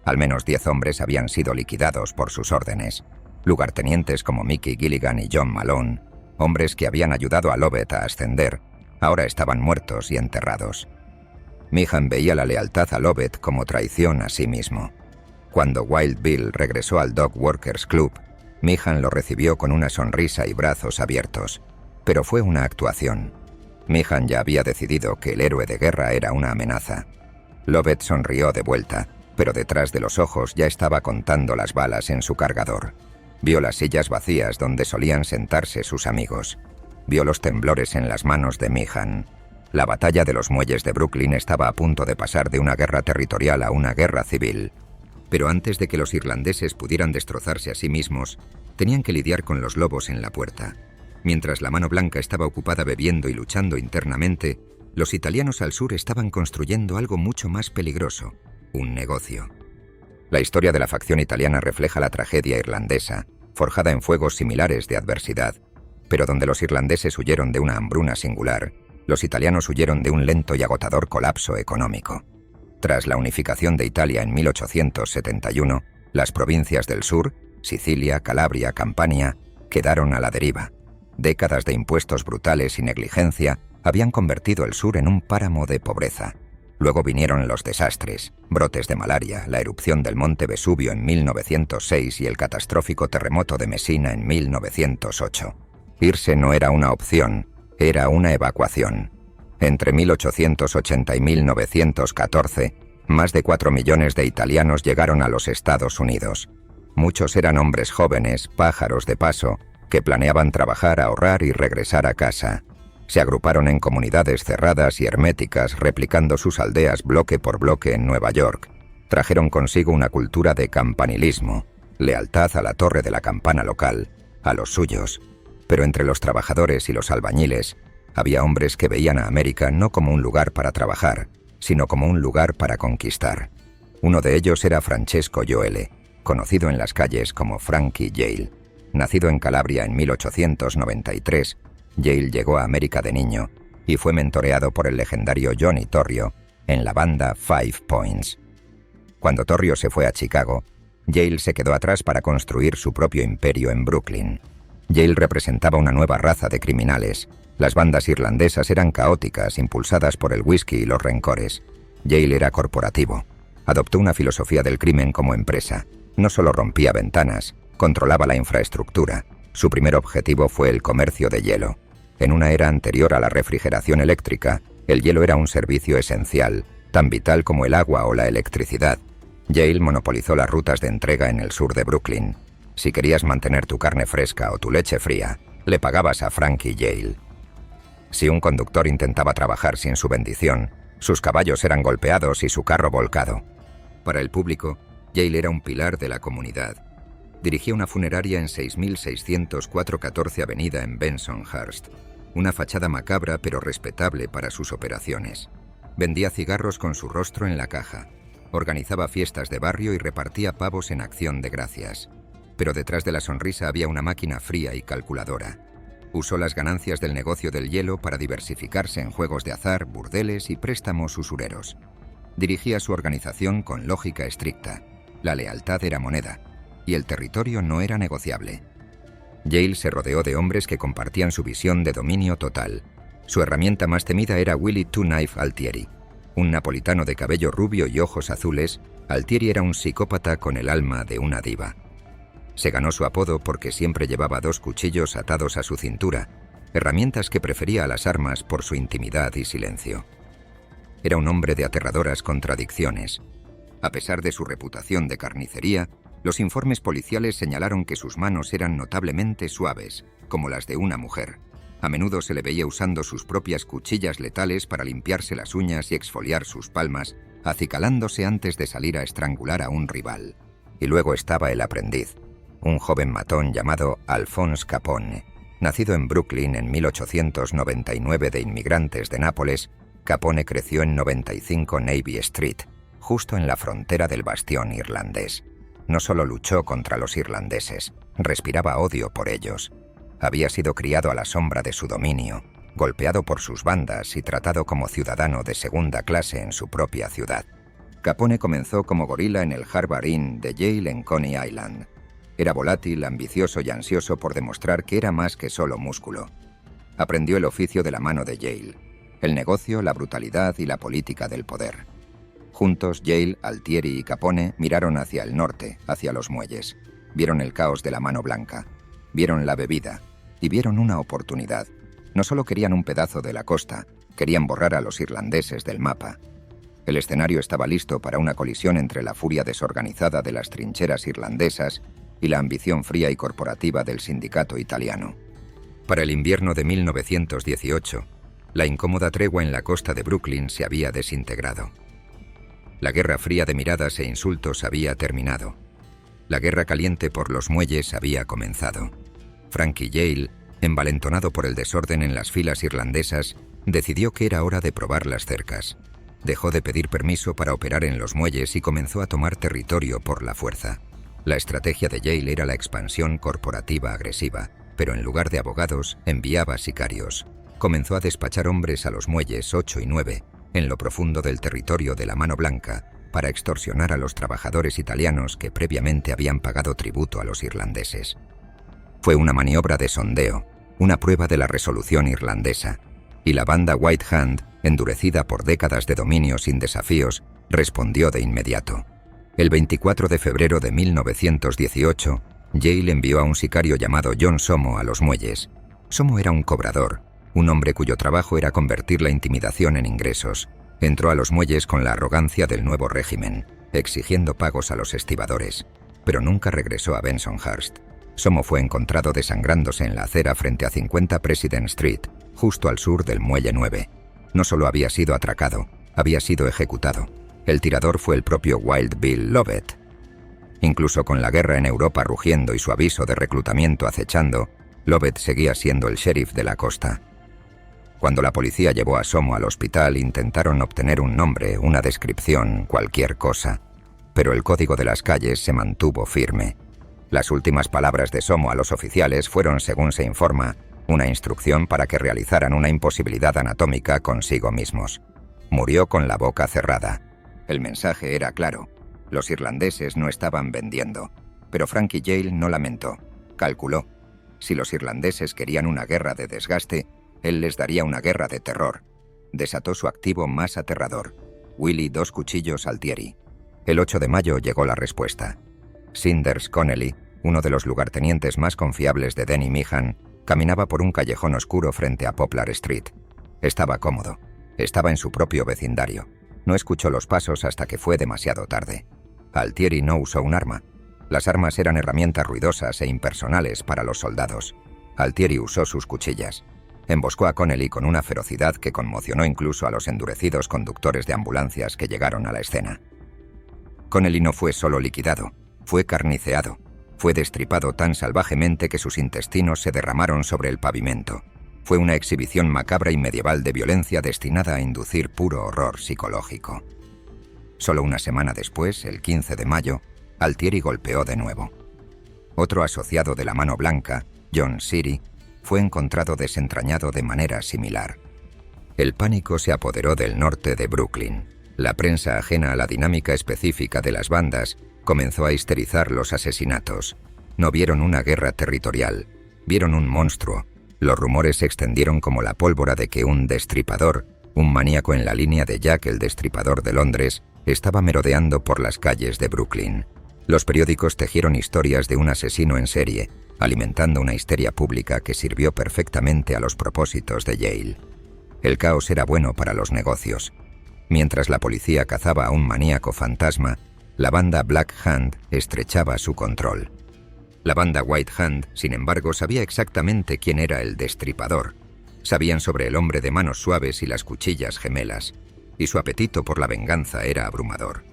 Al menos 10 hombres habían sido liquidados por sus órdenes, lugartenientes como Mickey Gilligan y John Malone, hombres que habían ayudado a Lovett a ascender, ahora estaban muertos y enterrados. Meehan veía la lealtad a Lovett como traición a sí mismo. Cuando Wild Bill regresó al Dog Workers Club, Meehan lo recibió con una sonrisa y brazos abiertos, pero fue una actuación. Meehan ya había decidido que el héroe de guerra era una amenaza. Lovett sonrió de vuelta, pero detrás de los ojos ya estaba contando las balas en su cargador. Vio las sillas vacías donde solían sentarse sus amigos. Vio los temblores en las manos de Meehan. La batalla de los muelles de Brooklyn estaba a punto de pasar de una guerra territorial a una guerra civil. Pero antes de que los irlandeses pudieran destrozarse a sí mismos, tenían que lidiar con los lobos en la puerta. Mientras la Mano Blanca estaba ocupada bebiendo y luchando internamente, los italianos al sur estaban construyendo algo mucho más peligroso, un negocio. La historia de la facción italiana refleja la tragedia irlandesa, forjada en fuegos similares de adversidad, pero donde los irlandeses huyeron de una hambruna singular, los italianos huyeron de un lento y agotador colapso económico. Tras la unificación de Italia en 1871, las provincias del sur, Sicilia, Calabria, Campania, quedaron a la deriva. Décadas de impuestos brutales y negligencia habían convertido el sur en un páramo de pobreza. Luego vinieron los desastres, brotes de malaria, la erupción del monte Vesubio en 1906 y el catastrófico terremoto de Messina en 1908. Irse no era una opción, era una evacuación. Entre 1880 y 1914, más de 4 millones de italianos llegaron a los Estados Unidos. Muchos eran hombres jóvenes, pájaros de paso, que planeaban trabajar, ahorrar y regresar a casa. Se agruparon en comunidades cerradas y herméticas, replicando sus aldeas bloque por bloque en Nueva York. Trajeron consigo una cultura de campanilismo, lealtad a la torre de la campana local, a los suyos. Pero entre los trabajadores y los albañiles, había hombres que veían a América no como un lugar para trabajar, sino como un lugar para conquistar. Uno de ellos era Francesco Gioele, conocido en las calles como Frankie Yale. Nacido en Calabria en 1893, Yale llegó a América de niño y fue mentoreado por el legendario Johnny Torrio en la banda Five Points. Cuando Torrio se fue a Chicago, Yale se quedó atrás para construir su propio imperio en Brooklyn. Yale representaba una nueva raza de criminales. Las bandas irlandesas eran caóticas, impulsadas por el whisky y los rencores. Yale era corporativo. Adoptó una filosofía del crimen como empresa. No solo rompía ventanas, controlaba la infraestructura. Su primer objetivo fue el comercio de hielo. En una era anterior a la refrigeración eléctrica, el hielo era un servicio esencial, tan vital como el agua o la electricidad. Yale monopolizó las rutas de entrega en el sur de Brooklyn. Si querías mantener tu carne fresca o tu leche fría, le pagabas a Frankie Yale. Si un conductor intentaba trabajar sin su bendición, sus caballos eran golpeados y su carro volcado. Para el público, Yale era un pilar de la comunidad. Dirigía una funeraria en 6604 14 Avenida en Bensonhurst, una fachada macabra pero respetable para sus operaciones. Vendía cigarros con su rostro en la caja, organizaba fiestas de barrio y repartía pavos en acción de gracias. Pero detrás de la sonrisa había una máquina fría y calculadora. Usó las ganancias del negocio del hielo para diversificarse en juegos de azar, burdeles y préstamos usureros. Dirigía su organización con lógica estricta. La lealtad era moneda, y el territorio no era negociable. Yale se rodeó de hombres que compartían su visión de dominio total. Su herramienta más temida era Willie Two Knife Altieri. Un napolitano de cabello rubio y ojos azules, Altieri era un psicópata con el alma de una diva. Se ganó su apodo porque siempre llevaba 2 cuchillos atados a su cintura, herramientas que prefería a las armas por su intimidad y silencio. Era un hombre de aterradoras contradicciones. A pesar de su reputación de carnicería, los informes policiales señalaron que sus manos eran notablemente suaves, como las de una mujer. A menudo se le veía usando sus propias cuchillas letales para limpiarse las uñas y exfoliar sus palmas, acicalándose antes de salir a estrangular a un rival. Y luego estaba el aprendiz, un joven matón llamado Alphonse Capone. Nacido en Brooklyn en 1899 de inmigrantes de Nápoles, Capone creció en 95 Navy Street, justo en la frontera del bastión irlandés. No solo luchó contra los irlandeses, respiraba odio por ellos. Había sido criado a la sombra de su dominio, golpeado por sus bandas y tratado como ciudadano de segunda clase en su propia ciudad. Capone comenzó como gorila en el Harbour Inn de Yale en Coney Island. Era volátil, ambicioso y ansioso por demostrar que era más que solo músculo. Aprendió el oficio de la mano de Yale, el negocio, la brutalidad y la política del poder. Juntos, Yale, Altieri y Capone miraron hacia el norte, hacia los muelles. Vieron el caos de la mano blanca, vieron la bebida y vieron una oportunidad. No solo querían un pedazo de la costa, querían borrar a los irlandeses del mapa. El escenario estaba listo para una colisión entre la furia desorganizada de las trincheras irlandesas y la ambición fría y corporativa del sindicato italiano. Para el invierno de 1918, la incómoda tregua en la costa de Brooklyn se había desintegrado. La guerra fría de miradas e insultos había terminado. La guerra caliente por los muelles había comenzado. Frankie Yale, envalentonado por el desorden en las filas irlandesas, decidió que era hora de probar las cercas. Dejó de pedir permiso para operar en los muelles y comenzó a tomar territorio por la fuerza. La estrategia de Yale era la expansión corporativa agresiva, pero en lugar de abogados, enviaba sicarios. Comenzó a despachar hombres a los muelles 8 y 9, en lo profundo del territorio de la Mano Blanca, para extorsionar a los trabajadores italianos que previamente habían pagado tributo a los irlandeses. Fue una maniobra de sondeo, una prueba de la resolución irlandesa, y la banda White Hand, endurecida por décadas de dominio sin desafíos, respondió de inmediato. El 24 de febrero de 1918, Yale envió a un sicario llamado John Somo a los muelles. Somo era un cobrador, un hombre cuyo trabajo era convertir la intimidación en ingresos. Entró a los muelles con la arrogancia del nuevo régimen, exigiendo pagos a los estibadores, pero nunca regresó a Bensonhurst. Somo fue encontrado desangrándose en la acera frente a 50 President Street, justo al sur del Muelle 9. No solo había sido atracado, había sido ejecutado. El tirador fue el propio Wild Bill Lovett. Incluso con la guerra en Europa rugiendo y su aviso de reclutamiento acechando, Lovett seguía siendo el sheriff de la costa. Cuando la policía llevó a Somo al hospital, intentaron obtener un nombre, una descripción, cualquier cosa. Pero el código de las calles se mantuvo firme. Las últimas palabras de Somo a los oficiales fueron, según se informa, una instrucción para que realizaran una imposibilidad anatómica consigo mismos. Murió con la boca cerrada. El mensaje era claro. Los irlandeses no estaban vendiendo. Pero Frankie Yale no lamentó. Calculó. Si los irlandeses querían una guerra de desgaste, él les daría una guerra de terror. Desató su activo más aterrador. Willie Dos Cuchillos Altieri. El 8 de mayo llegó la respuesta. Sinders Connelly, uno de los lugartenientes más confiables de Denny Meehan, caminaba por un callejón oscuro frente a Poplar Street. Estaba cómodo. Estaba en su propio vecindario. No escuchó los pasos hasta que fue demasiado tarde. Altieri no usó un arma. Las armas eran herramientas ruidosas e impersonales para los soldados. Altieri usó sus cuchillas. Emboscó a Connelly con una ferocidad que conmocionó incluso a los endurecidos conductores de ambulancias que llegaron a la escena. Connelly no fue solo liquidado, fue carniceado. Fue destripado tan salvajemente que sus intestinos se derramaron sobre el pavimento. Fue una exhibición macabra y medieval de violencia destinada a inducir puro horror psicológico. Solo una semana después, el 15 de mayo, Altieri golpeó de nuevo. Otro asociado de la Mano Blanca, John Seary, fue encontrado desentrañado de manera similar. El pánico se apoderó del norte de Brooklyn. La prensa, ajena a la dinámica específica de las bandas, comenzó a histerizar los asesinatos. No vieron una guerra territorial, vieron un monstruo. Los rumores se extendieron como la pólvora de que un destripador, un maníaco en la línea de Jack el Destripador de Londres, estaba merodeando por las calles de Brooklyn. Los periódicos tejieron historias de un asesino en serie, alimentando una histeria pública que sirvió perfectamente a los propósitos de Yale. El caos era bueno para los negocios. Mientras la policía cazaba a un maníaco fantasma, la banda Black Hand estrechaba su control. La banda White Hand, sin embargo, sabía exactamente quién era el destripador. Sabían sobre el hombre de manos suaves y las cuchillas gemelas, y su apetito por la venganza era abrumador.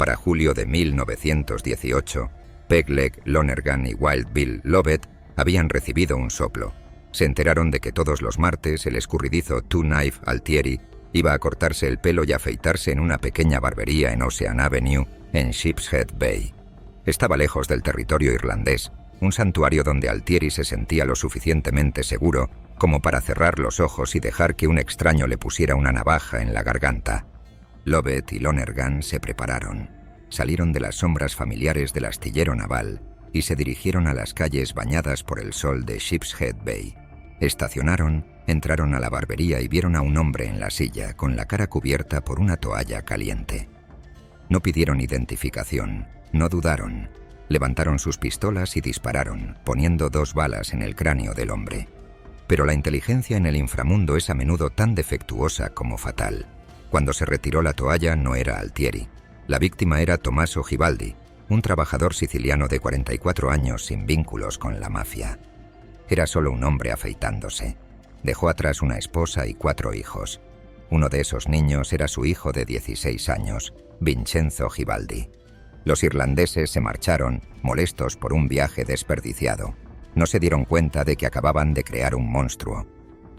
Para julio de 1918, Peg Leg, Lonergan y Wild Bill Lovett habían recibido un soplo. Se enteraron de que todos los martes el escurridizo Two Knife Altieri iba a cortarse el pelo y afeitarse en una pequeña barbería en Ocean Avenue, en Sheepshead Bay. Estaba lejos del territorio irlandés, un santuario donde Altieri se sentía lo suficientemente seguro como para cerrar los ojos y dejar que un extraño le pusiera una navaja en la garganta. Lovett y Lonergan se prepararon. Salieron de las sombras familiares del astillero naval y se dirigieron a las calles bañadas por el sol de Sheepshead Bay. Estacionaron, entraron a la barbería y vieron a un hombre en la silla, con la cara cubierta por una toalla caliente. No pidieron identificación, no dudaron. Levantaron sus pistolas y dispararon, poniendo 2 balas en el cráneo del hombre. Pero la inteligencia en el inframundo es a menudo tan defectuosa como fatal. Cuando se retiró la toalla no era Altieri. La víctima era Tommaso Gibaldi, un trabajador siciliano de 44 años sin vínculos con la mafia. Era solo un hombre afeitándose. Dejó atrás una esposa y 4 hijos. Uno de esos niños era su hijo de 16 años, Vincenzo Gibaldi. Los irlandeses se marcharon, molestos por un viaje desperdiciado. No se dieron cuenta de que acababan de crear un monstruo.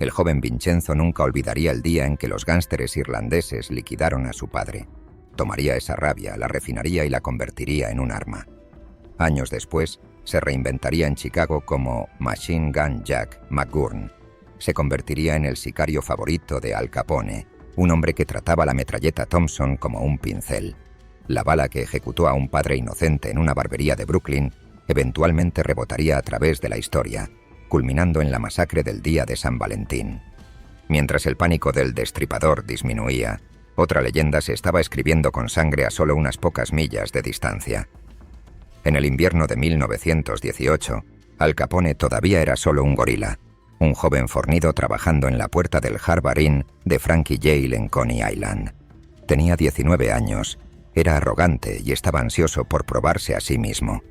El joven Vincenzo nunca olvidaría el día en que los gánsteres irlandeses liquidaron a su padre. Tomaría esa rabia, la refinaría y la convertiría en un arma. Años después, se reinventaría en Chicago como Machine Gun Jack McGurn. Se convertiría en el sicario favorito de Al Capone, un hombre que trataba la metralleta Thompson como un pincel. La bala que ejecutó a un padre inocente en una barbería de Brooklyn eventualmente rebotaría a través de la historia, culminando en la masacre del día de San Valentín. Mientras el pánico del destripador disminuía, otra leyenda se estaba escribiendo con sangre a solo unas pocas millas de distancia. En el invierno de 1918, Al Capone todavía era solo un gorila, un joven fornido trabajando en la puerta del Harvard Inn de Frankie Yale en Coney Island. Tenía 19 años, era arrogante y estaba ansioso por probarse a sí mismo.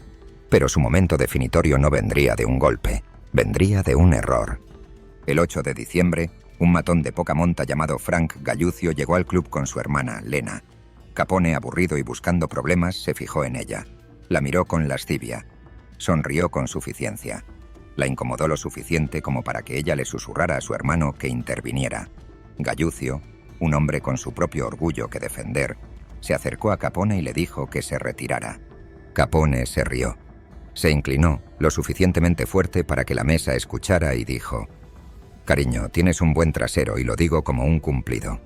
Pero su momento definitorio no vendría de un golpe, vendría de un error. El 8 de diciembre, un matón de poca monta llamado Frank Gallucio llegó al club con su hermana, Lena. Capone, aburrido y buscando problemas, se fijó en ella. La miró con lascivia. Sonrió con suficiencia. La incomodó lo suficiente como para que ella le susurrara a su hermano que interviniera. Gallucio, un hombre con su propio orgullo que defender, se acercó a Capone y le dijo que se retirara. Capone se rió. Se inclinó, lo suficientemente fuerte para que la mesa escuchara y dijo: «Cariño, tienes un buen trasero y lo digo como un cumplido».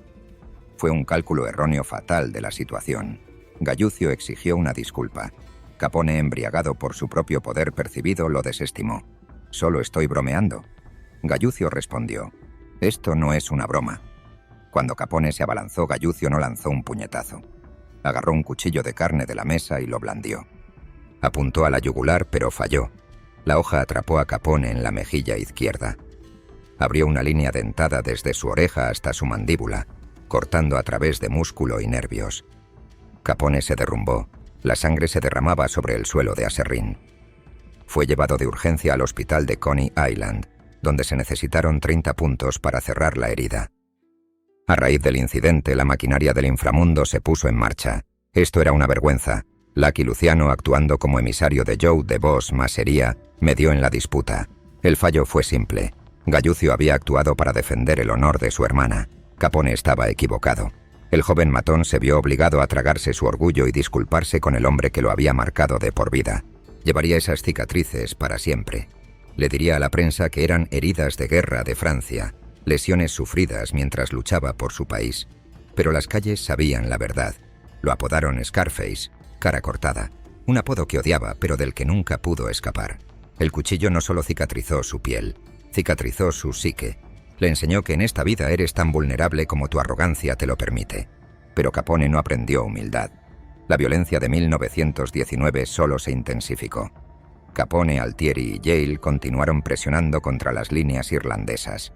Fue un cálculo erróneo fatal de la situación. Gallucio exigió una disculpa. Capone, embriagado por su propio poder percibido, lo desestimó. «Solo estoy bromeando». Gallucio respondió: «Esto no es una broma». Cuando Capone se abalanzó, Gallucio no lanzó un puñetazo. Agarró un cuchillo de carne de la mesa y lo blandió. Apuntó a la yugular, pero falló. La hoja atrapó a Capone en la mejilla izquierda. Abrió una línea dentada desde su oreja hasta su mandíbula, cortando a través de músculo y nervios. Capone se derrumbó. La sangre se derramaba sobre el suelo de aserrín. Fue llevado de urgencia al hospital de Coney Island, donde se necesitaron 30 puntos para cerrar la herida. A raíz del incidente, la maquinaria del inframundo se puso en marcha. Esto era una vergüenza. Lucky Luciano, actuando como emisario de Joe DeVos Masseria, medió en la disputa. El fallo fue simple. Gallucio había actuado para defender el honor de su hermana. Capone estaba equivocado. El joven matón se vio obligado a tragarse su orgullo y disculparse con el hombre que lo había marcado de por vida. Llevaría esas cicatrices para siempre. Le diría a la prensa que eran heridas de guerra de Francia, lesiones sufridas mientras luchaba por su país. Pero las calles sabían la verdad. Lo apodaron Scarface, cara cortada, un apodo que odiaba pero del que nunca pudo escapar. El cuchillo no solo cicatrizó su piel, cicatrizó su psique. Le enseñó que en esta vida eres tan vulnerable como tu arrogancia te lo permite. Pero Capone no aprendió humildad. La violencia de 1919 solo se intensificó. Capone, Altieri y Yale continuaron presionando contra las líneas irlandesas.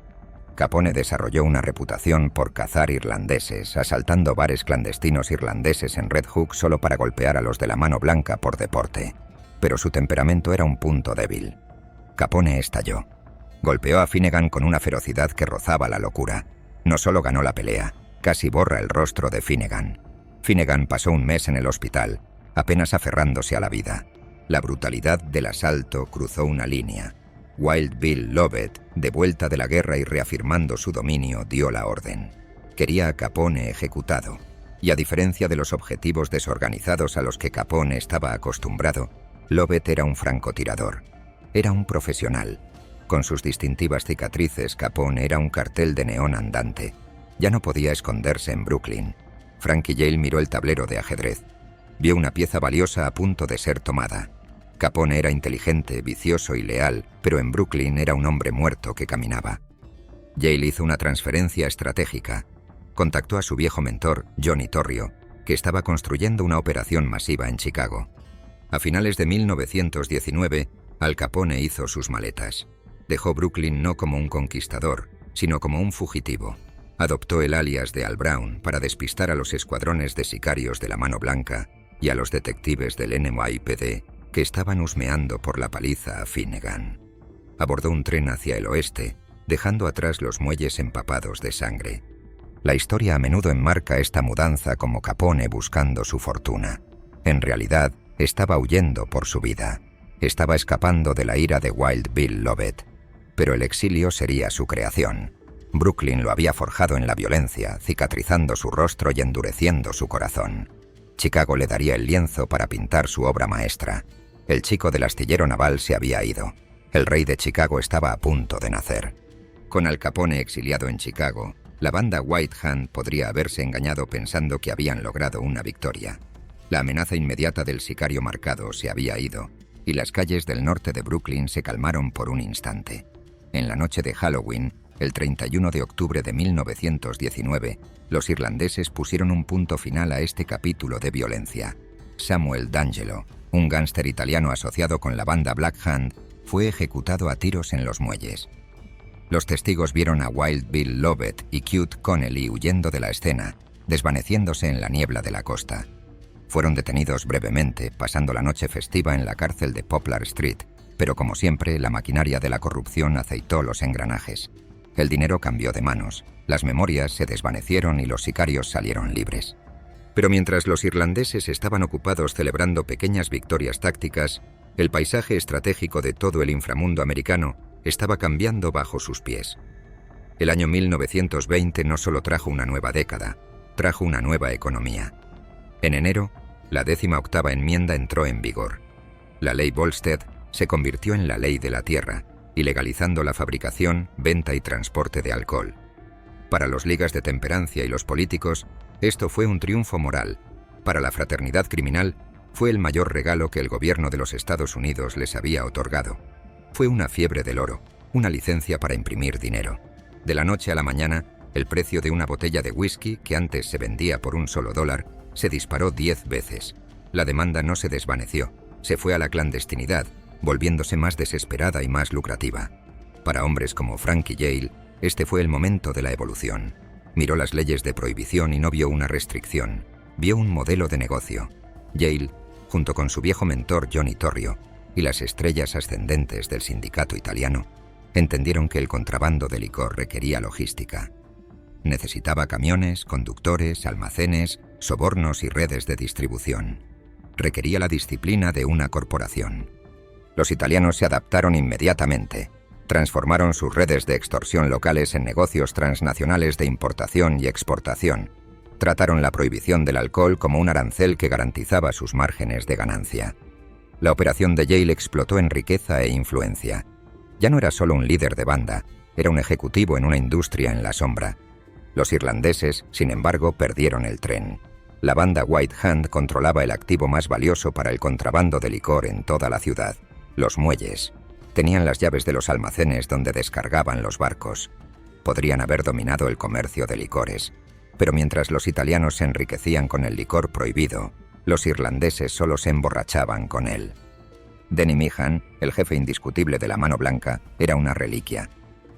Capone desarrolló una reputación por cazar irlandeses, asaltando bares clandestinos irlandeses en Red Hook solo para golpear a los de la mano blanca por deporte. Pero su temperamento era un punto débil. Capone estalló. Golpeó a Finnegan con una ferocidad que rozaba la locura. No solo ganó la pelea, casi borra el rostro de Finnegan. Finnegan pasó un mes en el hospital, apenas aferrándose a la vida. La brutalidad del asalto cruzó una línea. Wild Bill Lovett, de vuelta de la guerra y reafirmando su dominio, dio la orden. Quería a Capone ejecutado, y a diferencia de los objetivos desorganizados a los que Capone estaba acostumbrado, Lovett era un francotirador. Era un profesional. Con sus distintivas cicatrices, Capone era un cartel de neón andante. Ya no podía esconderse en Brooklyn. Frankie Yale miró el tablero de ajedrez. Vio una pieza valiosa a punto de ser tomada. Capone era inteligente, vicioso y leal, pero en Brooklyn era un hombre muerto que caminaba. Yale hizo una transferencia estratégica. Contactó a su viejo mentor, Johnny Torrio, que estaba construyendo una operación masiva en Chicago. A finales de 1919, Al Capone hizo sus maletas. Dejó Brooklyn no como un conquistador, sino como un fugitivo. Adoptó el alias de Al Brown para despistar a los escuadrones de sicarios de la Mano Blanca y a los detectives del NYPD que estaban husmeando por la paliza a Finnegan. Abordó un tren hacia el oeste, dejando atrás los muelles empapados de sangre. La historia a menudo enmarca esta mudanza como Capone buscando su fortuna. En realidad, estaba huyendo por su vida. Estaba escapando de la ira de Wild Bill Lovett. Pero el exilio sería su creación. Brooklyn lo había forjado en la violencia, cicatrizando su rostro y endureciendo su corazón. Chicago le daría el lienzo para pintar su obra maestra. El chico del astillero naval se había ido. El rey de Chicago estaba a punto de nacer. Con Al Capone exiliado en Chicago, la banda White Hand podría haberse engañado pensando que habían logrado una victoria. La amenaza inmediata del sicario marcado se había ido, y las calles del norte de Brooklyn se calmaron por un instante. En la noche de Halloween, el 31 de octubre de 1919, los irlandeses pusieron un punto final a este capítulo de violencia. Samuel D'Angelo, un gángster italiano asociado con la banda Black Hand, fue ejecutado a tiros en los muelles. Los testigos vieron a Wild Bill Lovett y Cute Connelly huyendo de la escena, desvaneciéndose en la niebla de la costa. Fueron detenidos brevemente, pasando la noche festiva en la cárcel de Poplar Street, pero como siempre, la maquinaria de la corrupción aceitó los engranajes. El dinero cambió de manos, las memorias se desvanecieron y los sicarios salieron libres. Pero mientras los irlandeses estaban ocupados celebrando pequeñas victorias tácticas, el paisaje estratégico de todo el inframundo americano estaba cambiando bajo sus pies. El año 1920 no solo trajo una nueva década, trajo una nueva economía. En enero, la 18ª enmienda entró en vigor. La ley Volstead se convirtió en la ley de la tierra, ilegalizando la fabricación, venta y transporte de alcohol. Para los ligas de temperancia y los políticos, esto fue un triunfo moral. Para la fraternidad criminal, fue el mayor regalo que el gobierno de los Estados Unidos les había otorgado. Fue una fiebre del oro, una licencia para imprimir dinero. De la noche a la mañana, el precio de una botella de whisky, que antes se vendía por $1, se disparó 10 veces. La demanda no se desvaneció, se fue a la clandestinidad, volviéndose más desesperada y más lucrativa. Para hombres como Frankie Yale, este fue el momento de la evolución. Miró las leyes de prohibición y no vio una restricción, vio un modelo de negocio. Yale, junto con su viejo mentor Johnny Torrio y las estrellas ascendentes del sindicato italiano, entendieron que el contrabando de licor requería logística. Necesitaba camiones, conductores, almacenes, sobornos y redes de distribución. Requería la disciplina de una corporación. Los italianos se adaptaron inmediatamente. Transformaron sus redes de extorsión locales en negocios transnacionales de importación y exportación. Trataron la prohibición del alcohol como un arancel que garantizaba sus márgenes de ganancia. La operación de Yale explotó en riqueza e influencia. Ya no era solo un líder de banda, era un ejecutivo en una industria en la sombra. Los irlandeses, sin embargo, perdieron el tren. La banda White Hand controlaba el activo más valioso para el contrabando de licor en toda la ciudad, los muelles. Tenían las llaves de los almacenes donde descargaban los barcos. Podrían haber dominado el comercio de licores, pero mientras los italianos se enriquecían con el licor prohibido, los irlandeses solo se emborrachaban con él. Denny Meehan, el jefe indiscutible de la Mano Blanca, era una reliquia.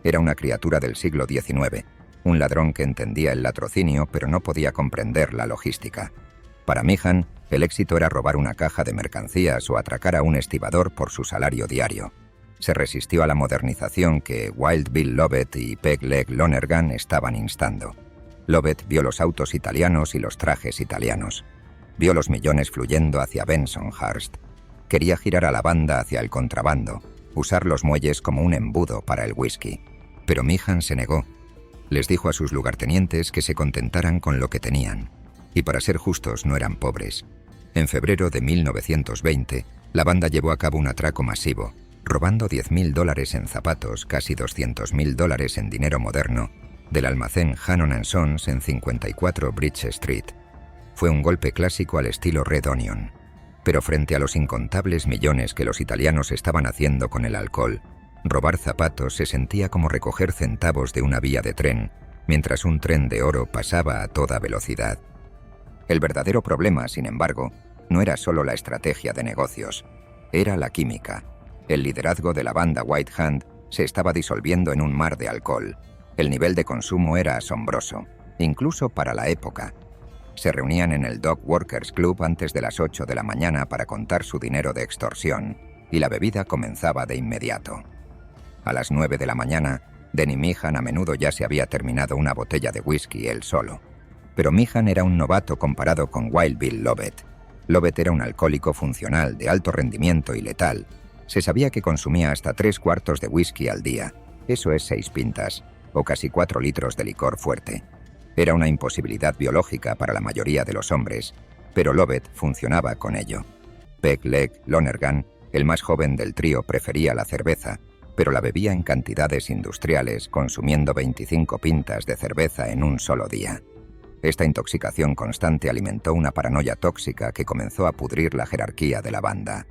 Era una criatura del siglo XIX, un ladrón que entendía el latrocinio pero no podía comprender la logística. Para Meehan, el éxito era robar una caja de mercancías o atracar a un estibador por su salario diario. Se resistió a la modernización que Wild Bill Lovett y Peg Leg Lonergan estaban instando. Lovett vio los autos italianos y los trajes italianos. Vio los millones fluyendo hacia Bensonhurst. Quería girar a la banda hacia el contrabando, usar los muelles como un embudo para el whisky. Pero Meehan se negó. Les dijo a sus lugartenientes que se contentaran con lo que tenían. Y para ser justos, no eran pobres. En febrero de 1920, la banda llevó a cabo un atraco masivo, robando $10.000 en zapatos, casi $200.000 en dinero moderno, del almacén Hannon & Sons en 54 Bridge Street. Fue un golpe clásico al estilo Red Onion. Pero frente a los incontables millones que los italianos estaban haciendo con el alcohol, robar zapatos se sentía como recoger centavos de una vía de tren, mientras un tren de oro pasaba a toda velocidad. El verdadero problema, sin embargo, no era solo la estrategia de negocios, era la química. El liderazgo de la banda White Hand se estaba disolviendo en un mar de alcohol. El nivel de consumo era asombroso, incluso para la época. Se reunían en el Dock Workers Club antes de las 8 de la mañana para contar su dinero de extorsión, y la bebida comenzaba de inmediato. A las 9 de la mañana, Denny Meehan a menudo ya se había terminado una botella de whisky él solo. Pero Meehan era un novato comparado con Wild Bill Lovett. Lovett era un alcohólico funcional de alto rendimiento y letal. Se sabía que consumía hasta 3 cuartos de whisky al día, eso es 6 pintas, o casi 4 litros de licor fuerte. Era una imposibilidad biológica para la mayoría de los hombres, pero Lovett funcionaba con ello. Peg Leg Lonergan, el más joven del trío, prefería la cerveza, pero la bebía en cantidades industriales, consumiendo 25 pintas de cerveza en un solo día. Esta intoxicación constante alimentó una paranoia tóxica que comenzó a pudrir la jerarquía de la banda.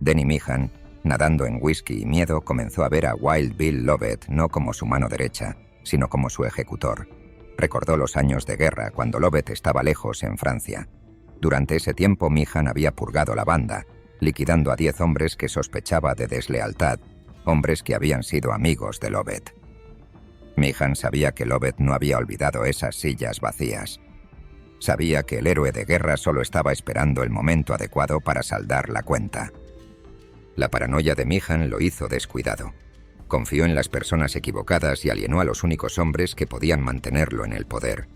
Denny Meehan, nadando en whisky y miedo, comenzó a ver a Wild Bill Lovett no como su mano derecha, sino como su ejecutor. Recordó los años de guerra cuando Lovett estaba lejos en Francia. Durante ese tiempo Meehan había purgado la banda, liquidando a 10 hombres que sospechaba de deslealtad, hombres que habían sido amigos de Lovett. Meehan sabía que Lovett no había olvidado esas sillas vacías. Sabía que el héroe de guerra solo estaba esperando el momento adecuado para saldar la cuenta. La paranoia de Meehan lo hizo descuidado. Confió en las personas equivocadas y alienó a los únicos hombres que podían mantenerlo en el poder.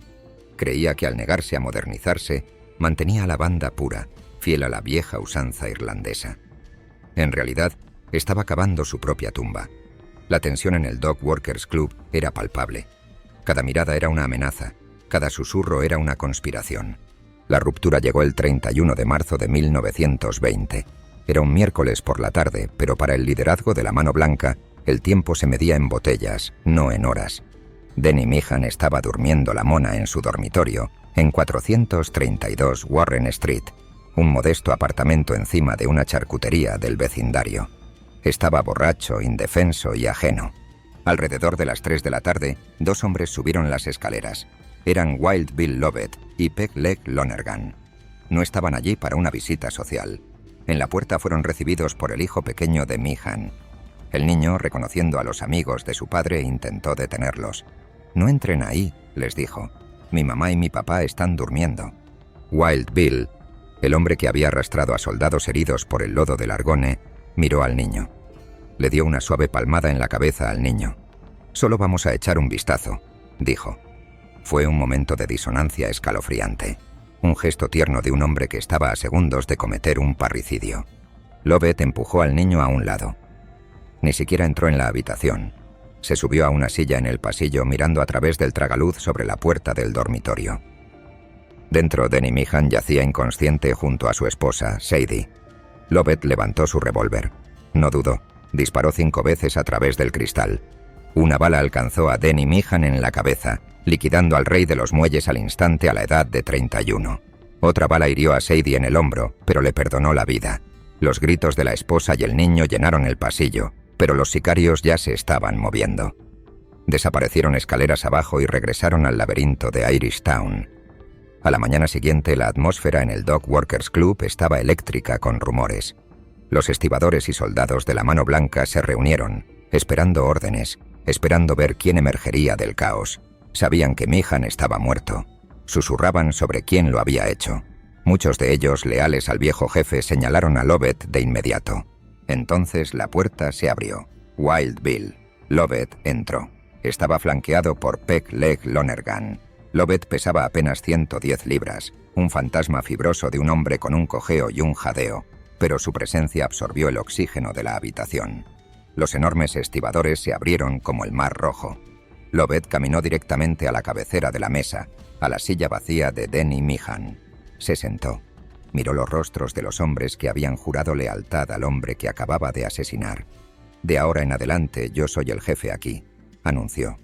Creía que al negarse a modernizarse, mantenía a la banda pura, fiel a la vieja usanza irlandesa. En realidad, estaba cavando su propia tumba. La tensión en el Dock Workers Club era palpable. Cada mirada era una amenaza, cada susurro era una conspiración. La ruptura llegó el 31 de marzo de 1920. Era un miércoles por la tarde, pero para el liderazgo de la Mano Blanca, el tiempo se medía en botellas, no en horas. Denny Meehan estaba durmiendo la mona en su dormitorio, en 432 Warren Street, un modesto apartamento encima de una charcutería del vecindario. Estaba borracho, indefenso y ajeno. Alrededor de las 3 de la tarde, 2 hombres subieron las escaleras. Eran Wild Bill Lovett y Peg Leg Lonergan. No estaban allí para una visita social. En la puerta fueron recibidos por el hijo pequeño de Meehan. El niño, reconociendo a los amigos de su padre, intentó detenerlos. «No entren ahí», les dijo. «Mi mamá y mi papá están durmiendo». Wild Bill, el hombre que había arrastrado a soldados heridos por el lodo del Argonne, miró al niño. Le dio una suave palmada en la cabeza al niño. «Solo vamos a echar un vistazo», dijo. Fue un momento de disonancia escalofriante. Un gesto tierno de un hombre que estaba a segundos de cometer un parricidio. Lovett empujó al niño a un lado. Ni siquiera entró en la habitación. Se subió a una silla en el pasillo mirando a través del tragaluz sobre la puerta del dormitorio. Dentro, Denny Meehan yacía inconsciente junto a su esposa, Sadie. Lovett levantó su revólver. No dudó. Disparó 5 veces a través del cristal. Una bala alcanzó a Denny Meehan en la cabeza, liquidando al rey de los muelles al instante a la edad de 31. Otra bala hirió a Sadie en el hombro, pero le perdonó la vida. Los gritos de la esposa y el niño llenaron el pasillo, pero los sicarios ya se estaban moviendo. Desaparecieron escaleras abajo y regresaron al laberinto de Irish Town. A la mañana siguiente, la atmósfera en el Dock Workers Club estaba eléctrica con rumores. Los estibadores y soldados de la Mano Blanca se reunieron, esperando órdenes, esperando ver quién emergería del caos. Sabían que Meehan estaba muerto. Susurraban sobre quién lo había hecho. Muchos de ellos, leales al viejo jefe, señalaron a Lovett de inmediato. Entonces la puerta se abrió. Wild Bill. Lovett entró. Estaba flanqueado por Peg Leg Lonergan. Lovett pesaba apenas 110 libras, un fantasma fibroso de un hombre con un cojeo y un jadeo, pero su presencia absorbió el oxígeno de la habitación. Los enormes estibadores se abrieron como el mar rojo. Lovett caminó directamente a la cabecera de la mesa, a la silla vacía de Denny Meehan. Se sentó. Miró los rostros de los hombres que habían jurado lealtad al hombre que acababa de asesinar. «De ahora en adelante yo soy el jefe aquí», anunció.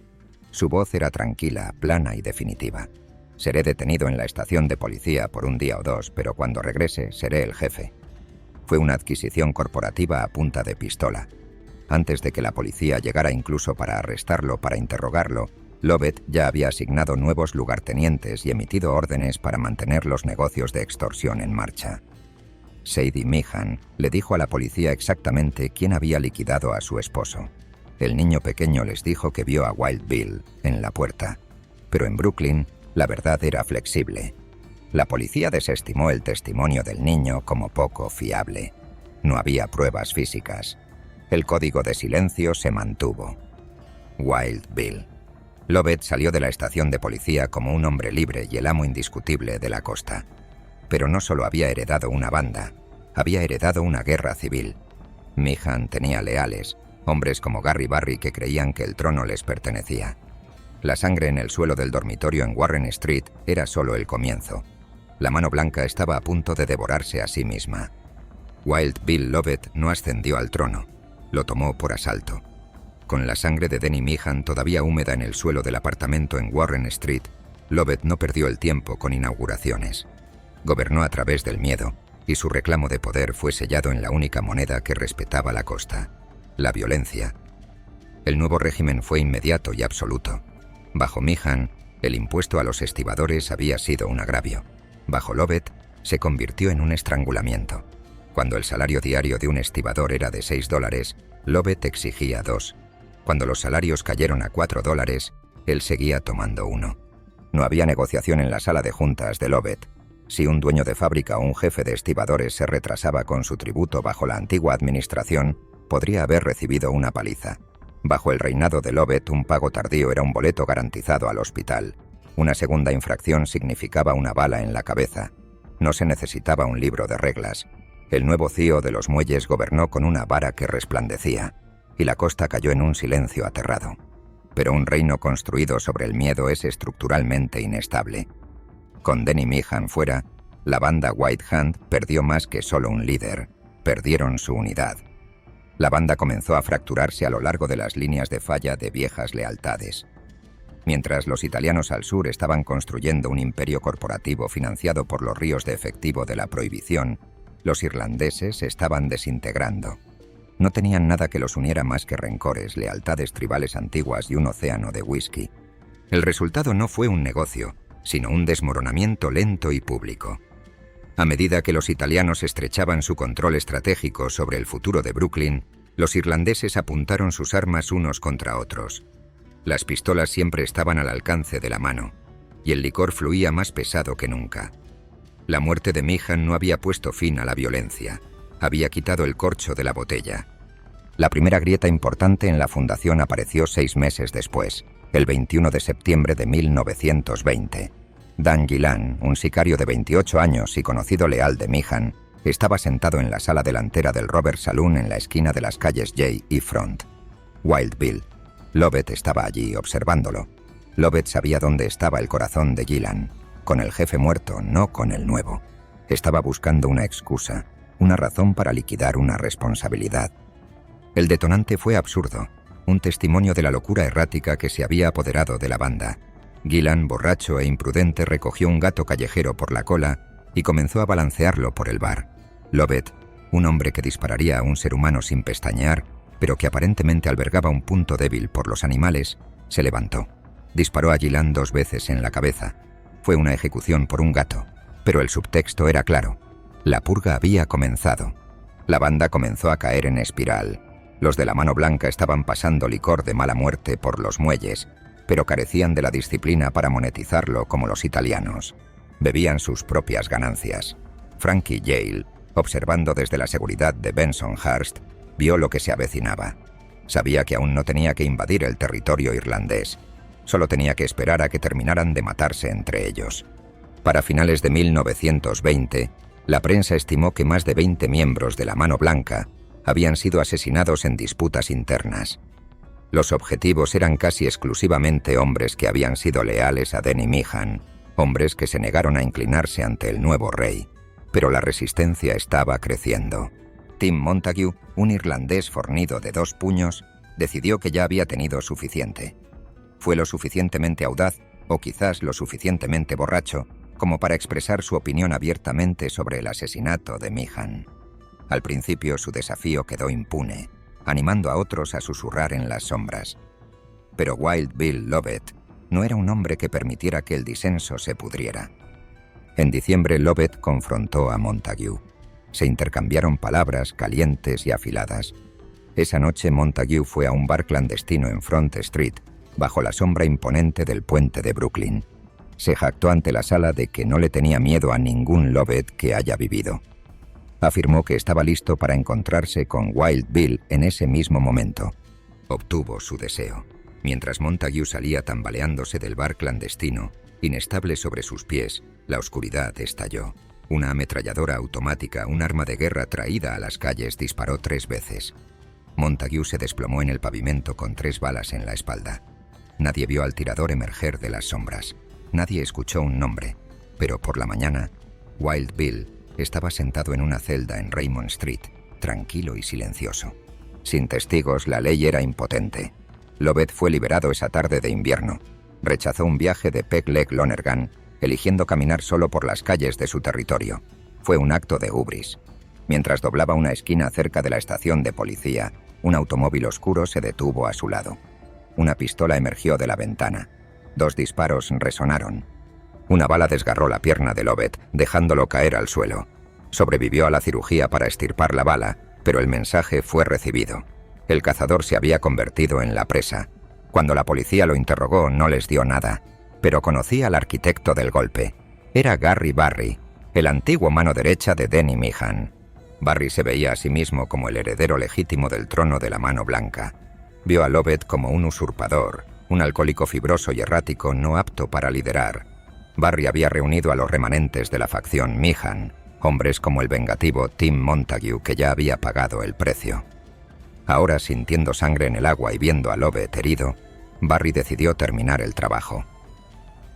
Su voz era tranquila, plana y definitiva. «Seré detenido en la estación de policía por un día o dos, pero cuando regrese seré el jefe». Fue una adquisición corporativa a punta de pistola. Antes de que la policía llegara incluso para arrestarlo, para interrogarlo, Lovett ya había asignado nuevos lugartenientes y emitido órdenes para mantener los negocios de extorsión en marcha. Sadie Meehan le dijo a la policía exactamente quién había liquidado a su esposo. El niño pequeño les dijo que vio a Wild Bill en la puerta. Pero en Brooklyn, la verdad era flexible. La policía desestimó el testimonio del niño como poco fiable. No había pruebas físicas. El código de silencio se mantuvo. Wild Bill. Lovett salió de la estación de policía como un hombre libre y el amo indiscutible de la costa. Pero no solo había heredado una banda, había heredado una guerra civil. Meehan tenía leales, hombres como Gary Barry que creían que el trono les pertenecía. La sangre en el suelo del dormitorio en Warren Street era solo el comienzo. La mano blanca estaba a punto de devorarse a sí misma. Wild Bill Lovett no ascendió al trono, lo tomó por asalto. Con la sangre de Denny Meehan todavía húmeda en el suelo del apartamento en Warren Street, Lovett no perdió el tiempo con inauguraciones. Gobernó a través del miedo, y su reclamo de poder fue sellado en la única moneda que respetaba la costa: la violencia. El nuevo régimen fue inmediato y absoluto. Bajo Meehan, el impuesto a los estibadores había sido un agravio. Bajo Lovett, se convirtió en un estrangulamiento. Cuando el salario diario de un estibador era de $6, Lovett exigía 2. Cuando los salarios cayeron a $4, él seguía tomando 1. No había negociación en la sala de juntas de Lovett. Si un dueño de fábrica o un jefe de estibadores se retrasaba con su tributo bajo la antigua administración, podría haber recibido una paliza. Bajo el reinado de Lovett, un pago tardío era un boleto garantizado al hospital. Una segunda infracción significaba una bala en la cabeza. No se necesitaba un libro de reglas. El nuevo CEO de los muelles gobernó con una vara que resplandecía, y la costa cayó en un silencio aterrado. Pero un reino construido sobre el miedo es estructuralmente inestable. Con Denny Meehan fuera, la banda White Hand perdió más que solo un líder. Perdieron su unidad. La banda comenzó a fracturarse a lo largo de las líneas de falla de viejas lealtades. Mientras los italianos al sur estaban construyendo un imperio corporativo financiado por los ríos de efectivo de la prohibición, los irlandeses se estaban desintegrando. No tenían nada que los uniera más que rencores, lealtades tribales antiguas y un océano de whisky. El resultado no fue un negocio, sino un desmoronamiento lento y público. A medida que los italianos estrechaban su control estratégico sobre el futuro de Brooklyn, los irlandeses apuntaron sus armas unos contra otros. Las pistolas siempre estaban al alcance de la mano, y el licor fluía más pesado que nunca. La muerte de Meehan no había puesto fin a la violencia, había quitado el corcho de la botella. La primera grieta importante en la fundación apareció 6 meses después, el 21 de septiembre de 1920. Dan Gillan, un sicario de 28 años y conocido leal de Meehan, estaba sentado en la sala delantera del Robert Saloon en la esquina de las calles Jay y Front. Wild Bill. Lovett estaba allí observándolo. Lovett sabía dónde estaba el corazón de Gillan, con el jefe muerto, no con el nuevo. Estaba buscando una excusa, una razón para liquidar una responsabilidad. El detonante fue absurdo, un testimonio de la locura errática que se había apoderado de la banda. Gillan, borracho e imprudente, recogió un gato callejero por la cola y comenzó a balancearlo por el bar. Lovett, un hombre que dispararía a un ser humano sin pestañear, pero que aparentemente albergaba un punto débil por los animales, se levantó. Disparó a Gillan 2 veces en la cabeza. Fue una ejecución por un gato, pero el subtexto era claro. La purga había comenzado. La banda comenzó a caer en espiral. Los de la mano blanca estaban pasando licor de mala muerte por los muelles, pero carecían de la disciplina para monetizarlo como los italianos. Bebían sus propias ganancias. Frankie Yale, observando desde la seguridad de Bensonhurst, vio lo que se avecinaba. Sabía que aún no tenía que invadir el territorio irlandés. Solo tenía que esperar a que terminaran de matarse entre ellos. Para finales de 1920, la prensa estimó que más de 20 miembros de la Mano Blanca habían sido asesinados en disputas internas. Los objetivos eran casi exclusivamente hombres que habían sido leales a Denny Meehan, hombres que se negaron a inclinarse ante el nuevo rey, pero la resistencia estaba creciendo. Tim Montague, un irlandés fornido de 2 puños, decidió que ya había tenido suficiente. Fue lo suficientemente audaz, o quizás lo suficientemente borracho, como para expresar su opinión abiertamente sobre el asesinato de Meehan. Al principio su desafío quedó impune, animando a otros a susurrar en las sombras. Pero Wild Bill Lovett no era un hombre que permitiera que el disenso se pudriera. En diciembre, Lovett confrontó a Montague. Se intercambiaron palabras calientes y afiladas. Esa noche Montague fue a un bar clandestino en Front Street, bajo la sombra imponente del puente de Brooklyn. Se jactó ante la sala de que no le tenía miedo a ningún Lovett que haya vivido. Afirmó que estaba listo para encontrarse con Wild Bill en ese mismo momento. Obtuvo su deseo. Mientras Montague salía tambaleándose del bar clandestino, inestable sobre sus pies, la oscuridad estalló. Una ametralladora automática, un arma de guerra traída a las calles, disparó 3 veces. Montague se desplomó en el pavimento con 3 balas en la espalda. Nadie vio al tirador emerger de las sombras. Nadie escuchó un nombre, pero por la mañana, Wild Bill estaba sentado en una celda en Raymond Street, tranquilo y silencioso. Sin testigos, la ley era impotente. Lovett fue liberado esa tarde de invierno. Rechazó un viaje de Peg Leg Lonergan, eligiendo caminar solo por las calles de su territorio. Fue un acto de hubris. Mientras doblaba una esquina cerca de la estación de policía, un automóvil oscuro se detuvo a su lado. Una pistola emergió de la ventana. 2 disparos resonaron. Una bala desgarró la pierna de Lovett, dejándolo caer al suelo. Sobrevivió a la cirugía para extirpar la bala, pero el mensaje fue recibido. El cazador se había convertido en la presa. Cuando la policía lo interrogó, no les dio nada, pero conocía al arquitecto del golpe. Era Gary Barry, el antiguo mano derecha de Denny Meehan. Barry se veía a sí mismo como el heredero legítimo del trono de la Mano Blanca. Vio a Lovett como un usurpador, un alcohólico fibroso y errático no apto para liderar. Barry había reunido a los remanentes de la facción Meehan, hombres como el vengativo Tim Montague, que ya había pagado el precio. Ahora, sintiendo sangre en el agua y viendo a Lovett herido, Barry decidió terminar el trabajo.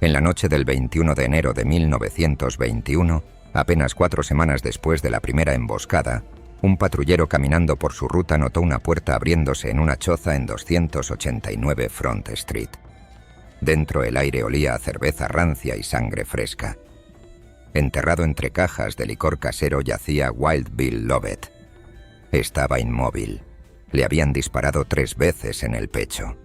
En la noche del 21 de enero de 1921, apenas 4 semanas después de la primera emboscada, un patrullero caminando por su ruta notó una puerta abriéndose en una choza en 289 Front Street. Dentro el aire olía a cerveza rancia y sangre fresca. Enterrado entre cajas de licor casero yacía Wild Bill Lovett. Estaba inmóvil. Le habían disparado 3 veces en el pecho.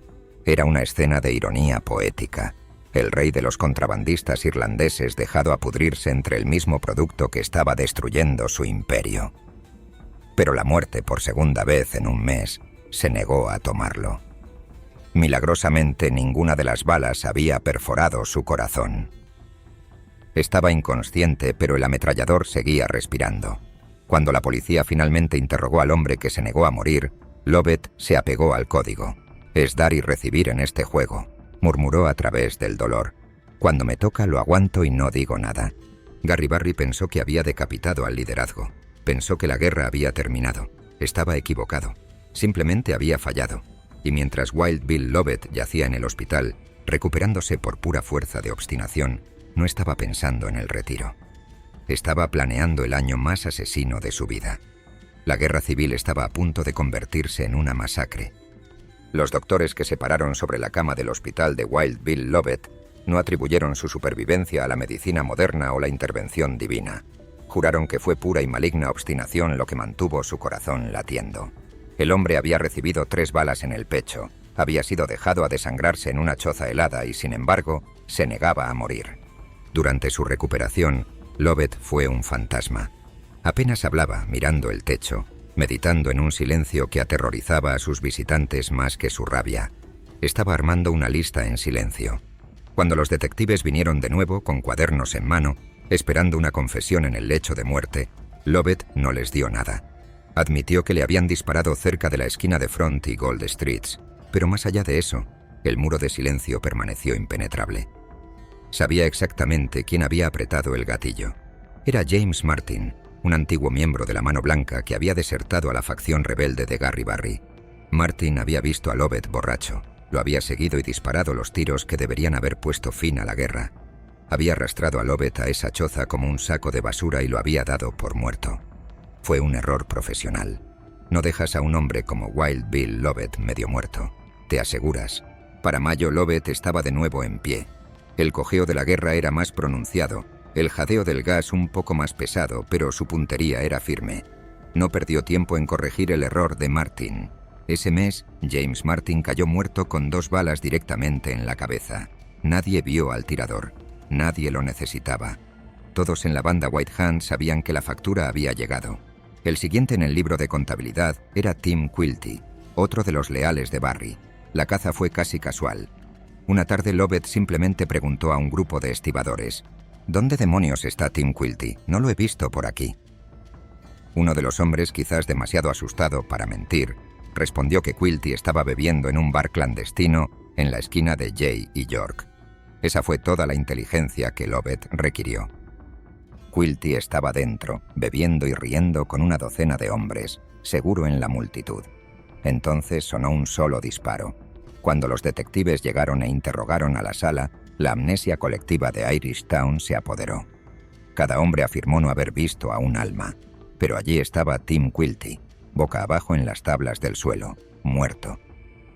Era una escena de ironía poética. El rey de los contrabandistas irlandeses dejado a pudrirse entre el mismo producto que estaba destruyendo su imperio. Pero la muerte, por segunda vez en un mes, se negó a tomarlo. Milagrosamente, ninguna de las balas había perforado su corazón. Estaba inconsciente, pero el ametrallador seguía respirando. Cuando la policía finalmente interrogó al hombre que se negó a morir, Lovett se apegó al código. «Es dar y recibir en este juego», murmuró a través del dolor. «Cuando me toca lo aguanto y no digo nada». Gary Barry pensó que había decapitado al liderazgo. Pensó que la guerra había terminado. Estaba equivocado. Simplemente había fallado. Y mientras Wild Bill Lovett yacía en el hospital, recuperándose por pura fuerza de obstinación, no estaba pensando en el retiro. Estaba planeando el año más asesino de su vida. La guerra civil estaba a punto de convertirse en una masacre. Los doctores que se pararon sobre la cama del hospital de Wild Bill Lovett no atribuyeron su supervivencia a la medicina moderna o la intervención divina. Juraron que fue pura y maligna obstinación lo que mantuvo su corazón latiendo. El hombre había recibido 3 balas en el pecho, había sido dejado a desangrarse en una choza helada y, sin embargo, se negaba a morir. Durante su recuperación, Lovett fue un fantasma. Apenas hablaba, mirando el techo, meditando en un silencio que aterrorizaba a sus visitantes más que su rabia. Estaba armando una lista en silencio. Cuando los detectives vinieron de nuevo con cuadernos en mano, esperando una confesión en el lecho de muerte, Lovett no les dio nada. Admitió que le habían disparado cerca de la esquina de Front y Gold Streets, pero más allá de eso, El muro de silencio permaneció impenetrable. Sabía exactamente quién había apretado el gatillo. Era James Martin, un antiguo miembro de la Mano Blanca que había desertado a la facción rebelde de Gary Barry. Martin había visto a Lovett borracho, lo había seguido y disparado los tiros que deberían haber puesto fin a la guerra. Había arrastrado a Lovett a esa choza como un saco de basura y lo había dado por muerto. Fue un error profesional. No dejas a un hombre como Wild Bill Lovett medio muerto. Te aseguras. Para mayo Lovett estaba de nuevo en pie. El cojeo de la guerra era más pronunciado, el jadeo del gas un poco más pesado, pero su puntería era firme. No perdió tiempo en corregir el error de Martin. Ese mes, James Martin cayó muerto con 2 balas directamente en la cabeza. Nadie vio al tirador. Nadie lo necesitaba. Todos en la banda White Hand sabían que la factura había llegado. El siguiente en el libro de contabilidad era Tim Quilty, otro de los leales de Barry. La caza fue casi casual. Una tarde Lovett simplemente preguntó a un grupo de estibadores: «¿Dónde demonios está Tim Quilty? No lo he visto por aquí». Uno de los hombres, quizás demasiado asustado para mentir, respondió que Quilty estaba bebiendo en un bar clandestino en la esquina de Jay y York. Esa fue toda la inteligencia que Lovett requirió. Quilty estaba dentro, bebiendo y riendo con una docena de hombres, seguro en la multitud. Entonces sonó un solo disparo. Cuando los detectives llegaron e interrogaron a la sala, la amnesia colectiva de Irish Town se apoderó. Cada hombre afirmó no haber visto a un alma, pero allí estaba Tim Quilty, boca abajo en las tablas del suelo, muerto.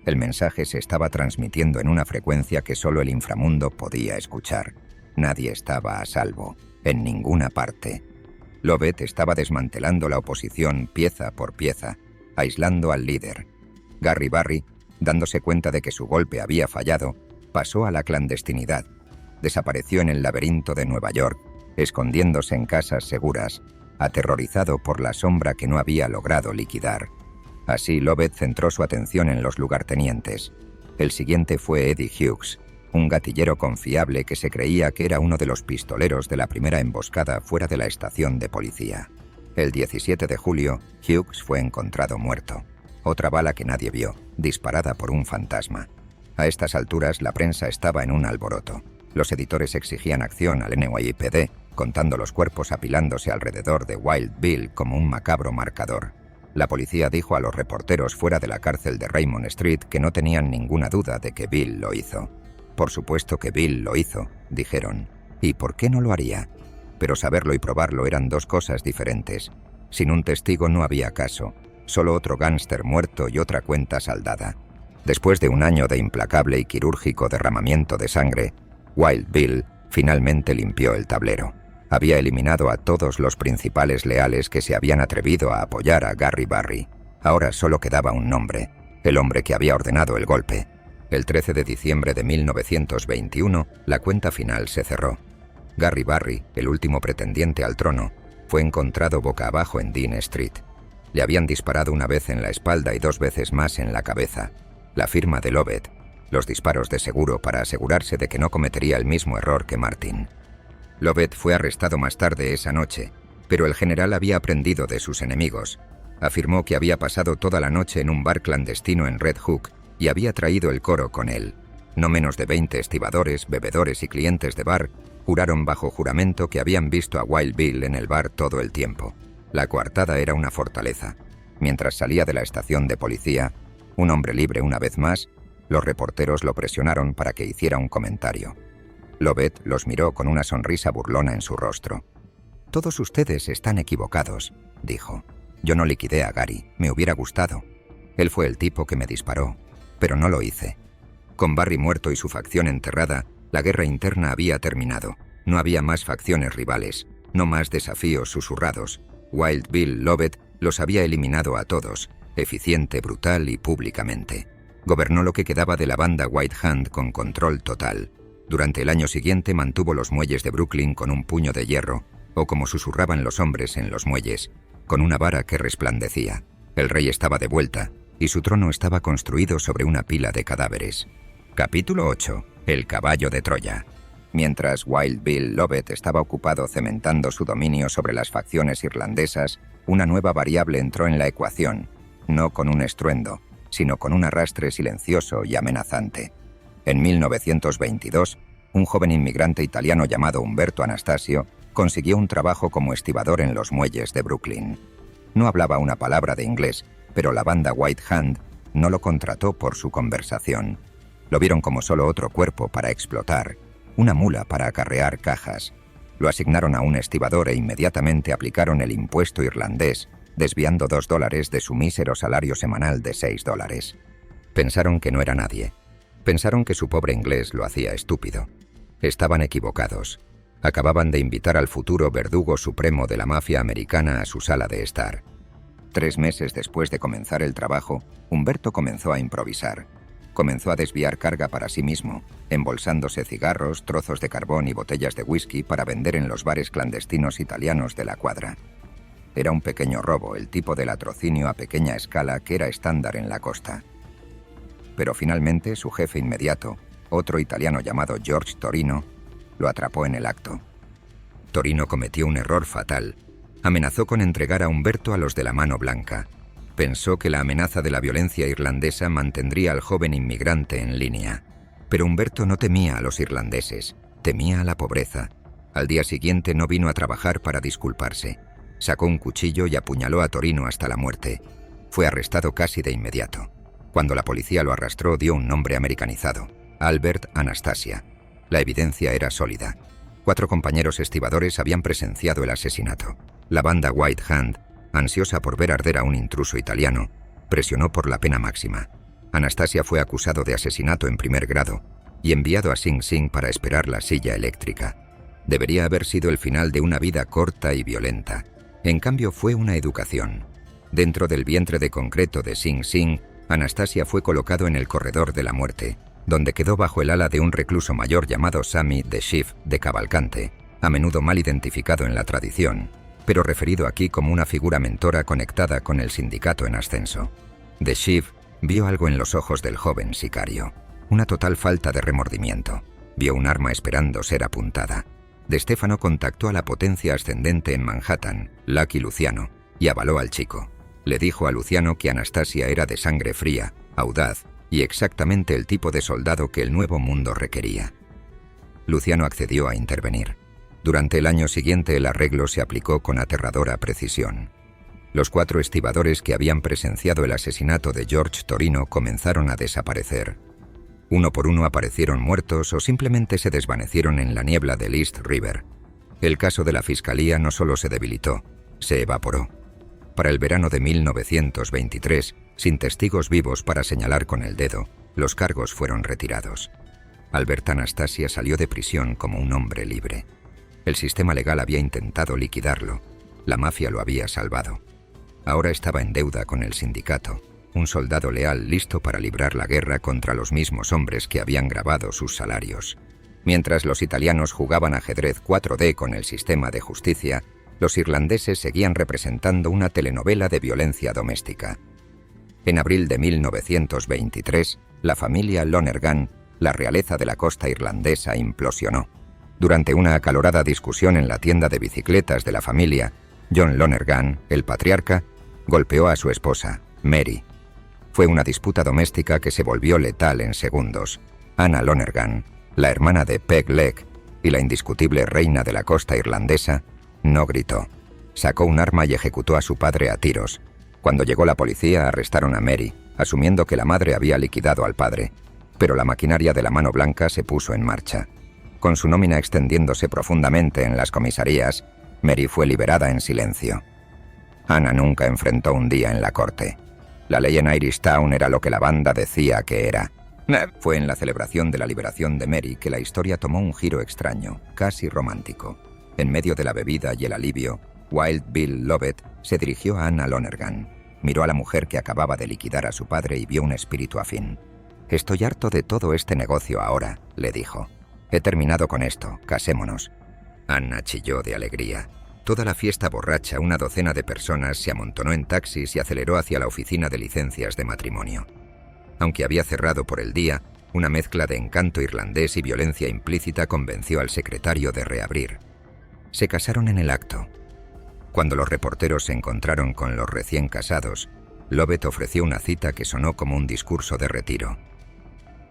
El mensaje se estaba transmitiendo en una frecuencia que solo el inframundo podía escuchar. Nadie estaba a salvo, en ninguna parte. Lovett estaba desmantelando la oposición pieza por pieza, aislando al líder. Gary Barry, dándose cuenta de que su golpe había fallado, pasó a la clandestinidad. Desapareció en el laberinto de Nueva York, escondiéndose en casas seguras, aterrorizado por la sombra que no había logrado liquidar. Así Lovett centró su atención en los lugartenientes. El siguiente fue Eddie Hughes, un gatillero confiable que se creía que era uno de los pistoleros de la primera emboscada fuera de la estación de policía. El 17 de julio, Hughes fue encontrado muerto. Otra bala que nadie vio, disparada por un fantasma. A estas alturas la prensa estaba en un alboroto. Los editores exigían acción al NYPD, contando los cuerpos apilándose alrededor de Wild Bill como un macabro marcador. La policía dijo a los reporteros fuera de la cárcel de Raymond Street que no tenían ninguna duda de que Bill lo hizo. Por supuesto que Bill lo hizo, dijeron. ¿Y por qué no lo haría? Pero saberlo y probarlo eran 2 cosas diferentes. Sin un testigo no había caso, solo otro gángster muerto y otra cuenta saldada. Después de un año de implacable y quirúrgico derramamiento de sangre, Wild Bill finalmente limpió el tablero. Había eliminado a todos los principales leales que se habían atrevido a apoyar a Gary Barry. Ahora solo quedaba un nombre, el hombre que había ordenado el golpe. El 13 de diciembre de 1921, la cuenta final se cerró. Gary Barry, el último pretendiente al trono, fue encontrado boca abajo en Dean Street. Le habían disparado una vez en la espalda y 2 veces más en la cabeza. La firma de Lovett, los disparos de seguro para asegurarse de que no cometería el mismo error que Martin. Lovett fue arrestado más tarde esa noche, pero el general había aprendido de sus enemigos. Afirmó que había pasado toda la noche en un bar clandestino en Red Hook y había traído el coro con él. No menos de 20 estibadores, bebedores y clientes de bar juraron bajo juramento que habían visto a Wild Bill en el bar todo el tiempo. La coartada era una fortaleza. Mientras salía de la estación de policía, un hombre libre una vez más, los reporteros lo presionaron para que hiciera un comentario. Lovett los miró con una sonrisa burlona en su rostro. «Todos ustedes están equivocados», dijo. «Yo no liquidé a Gary, me hubiera gustado. Él fue el tipo que me disparó, pero no lo hice». Con Barry muerto y su facción enterrada, la guerra interna había terminado. No había más facciones rivales, no más desafíos susurrados. Wild Bill Lovett los había eliminado a todos, eficiente, brutal y públicamente. Gobernó lo que quedaba de la banda White Hand con control total. Durante el año siguiente mantuvo los muelles de Brooklyn con un puño de hierro, o como susurraban los hombres en los muelles, con una vara que resplandecía. El rey estaba de vuelta, y su trono estaba construido sobre una pila de cadáveres. Capítulo 8. El caballo de Troya. Mientras Wild Bill Lovett estaba ocupado cementando su dominio sobre las facciones irlandesas, una nueva variable entró en la ecuación, no con un estruendo, sino con un arrastre silencioso y amenazante. En 1922, un joven inmigrante italiano llamado Umberto Anastasio consiguió un trabajo como estibador en los muelles de Brooklyn. No hablaba una palabra de inglés, pero la banda White Hand no lo contrató por su conversación. Lo vieron como solo otro cuerpo para explotar, una mula para acarrear cajas. Lo asignaron a un estibador e inmediatamente aplicaron el impuesto irlandés, desviando $2 de su mísero salario semanal de $6. Pensaron que no era nadie. Pensaron que su pobre inglés lo hacía estúpido. Estaban equivocados. Acababan de invitar al futuro verdugo supremo de la mafia americana a su sala de estar. 3 meses después de comenzar el trabajo, Humberto comenzó a improvisar. Comenzó a desviar carga para sí mismo, embolsándose cigarros, trozos de carbón y botellas de whisky para vender en los bares clandestinos italianos de la cuadra. Era un pequeño robo, el tipo de latrocinio a pequeña escala que era estándar en la costa. Pero finalmente su jefe inmediato, otro italiano llamado George Torino, lo atrapó en el acto. Torino cometió un error fatal. Amenazó con entregar a Humberto a los de la mano blanca. Pensó que la amenaza de la violencia irlandesa mantendría al joven inmigrante en línea. Pero Humberto no temía a los irlandeses, temía a la pobreza. Al día siguiente no vino a trabajar para disculparse. Sacó un cuchillo y apuñaló a Torino hasta la muerte. Fue arrestado casi de inmediato. Cuando la policía lo arrastró, dio un nombre americanizado: Albert Anastasia. La evidencia era sólida. 4 compañeros estibadores habían presenciado el asesinato. La banda White Hand, ansiosa por ver arder a un intruso italiano, presionó por la pena máxima. Anastasia fue acusado de asesinato en primer grado y enviado a Sing Sing para esperar la silla eléctrica. Debería haber sido el final de una vida corta y violenta. En cambio, fue una educación. Dentro del vientre de concreto de Sing Sing, Anastasia fue colocado en el corredor de la muerte, donde quedó bajo el ala de un recluso mayor llamado Sammy the Chief de Cavalcante, a menudo mal identificado en la tradición, pero referido aquí como una figura mentora conectada con el sindicato en ascenso. The Chief vio algo en los ojos del joven sicario, una total falta de remordimiento. Vio un arma esperando ser apuntada. De Stefano contactó a la potencia ascendente en Manhattan, Lucky Luciano, y avaló al chico. Le dijo a Luciano que Anastasia era de sangre fría, audaz y exactamente el tipo de soldado que el nuevo mundo requería. Luciano accedió a intervenir. Durante el año siguiente el arreglo se aplicó con aterradora precisión. Los 4 estibadores que habían presenciado el asesinato de George Torino comenzaron a desaparecer. Uno por uno aparecieron muertos o simplemente se desvanecieron en la niebla del East River. El caso de la fiscalía no solo se debilitó, se evaporó. Para el verano de 1923, sin testigos vivos para señalar con el dedo, los cargos fueron retirados. Albert Anastasia salió de prisión como un hombre libre. El sistema legal había intentado liquidarlo. La mafia lo había salvado. Ahora estaba en deuda con el sindicato, un soldado leal listo para librar la guerra contra los mismos hombres que habían grabado sus salarios. Mientras los italianos jugaban ajedrez 4D con el sistema de justicia, los irlandeses seguían representando una telenovela de violencia doméstica. En abril de 1923, la familia Lonergan, la realeza de la costa irlandesa, implosionó. Durante una acalorada discusión en la tienda de bicicletas de la familia, John Lonergan, el patriarca, golpeó a su esposa, Mary. Fue una disputa doméstica que se volvió letal en segundos. Anna Lonergan, la hermana de Peg Leg y la indiscutible reina de la costa irlandesa, no gritó. Sacó un arma y ejecutó a su padre a tiros. Cuando llegó la policía, arrestaron a Mary, asumiendo que la madre había liquidado al padre. Pero la maquinaria de la mano blanca se puso en marcha. Con su nómina extendiéndose profundamente en las comisarías, Mary fue liberada en silencio. Anna nunca enfrentó un día en la corte. La ley en Irishtown era lo que la banda decía que era. Fue en la celebración de la liberación de Mary que la historia tomó un giro extraño, casi romántico. En medio de la bebida y el alivio, Wild Bill Lovett se dirigió a Anna Lonergan. Miró a la mujer que acababa de liquidar a su padre y vio un espíritu afín. «Estoy harto de todo este negocio ahora», le dijo. «He terminado con esto, casémonos». Anna chilló de alegría. Toda la fiesta borracha, una docena de personas, se amontonó en taxis y aceleró hacia la oficina de licencias de matrimonio. Aunque había cerrado por el día, una mezcla de encanto irlandés y violencia implícita convenció al secretario de reabrir. Se casaron en el acto. Cuando los reporteros se encontraron con los recién casados, Lovett ofreció una cita que sonó como un discurso de retiro.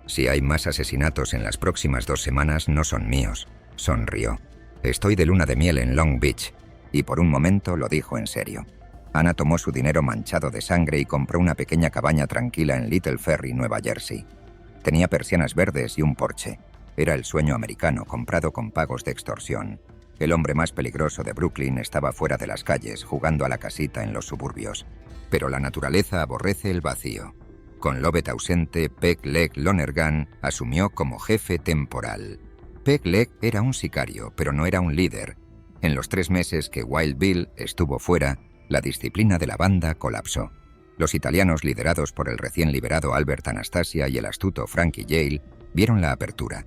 Si hay más asesinatos en las próximas 2 semanas, no son míos, sonrió. Estoy de luna de miel en Long Beach, y por un momento lo dijo en serio. Anna tomó su dinero manchado de sangre y compró una pequeña cabaña tranquila en Little Ferry, Nueva Jersey. Tenía persianas verdes y un porche. Era el sueño americano comprado con pagos de extorsión. El hombre más peligroso de Brooklyn estaba fuera de las calles, jugando a la casita en los suburbios. Pero la naturaleza aborrece el vacío. Con Lovett ausente, Peg Leg Lonergan asumió como jefe temporal. Peg Leg era un sicario, pero no era un líder. En los 3 meses que Wild Bill estuvo fuera, la disciplina de la banda colapsó. Los italianos, liderados por el recién liberado Albert Anastasia y el astuto Frankie Yale, vieron la apertura.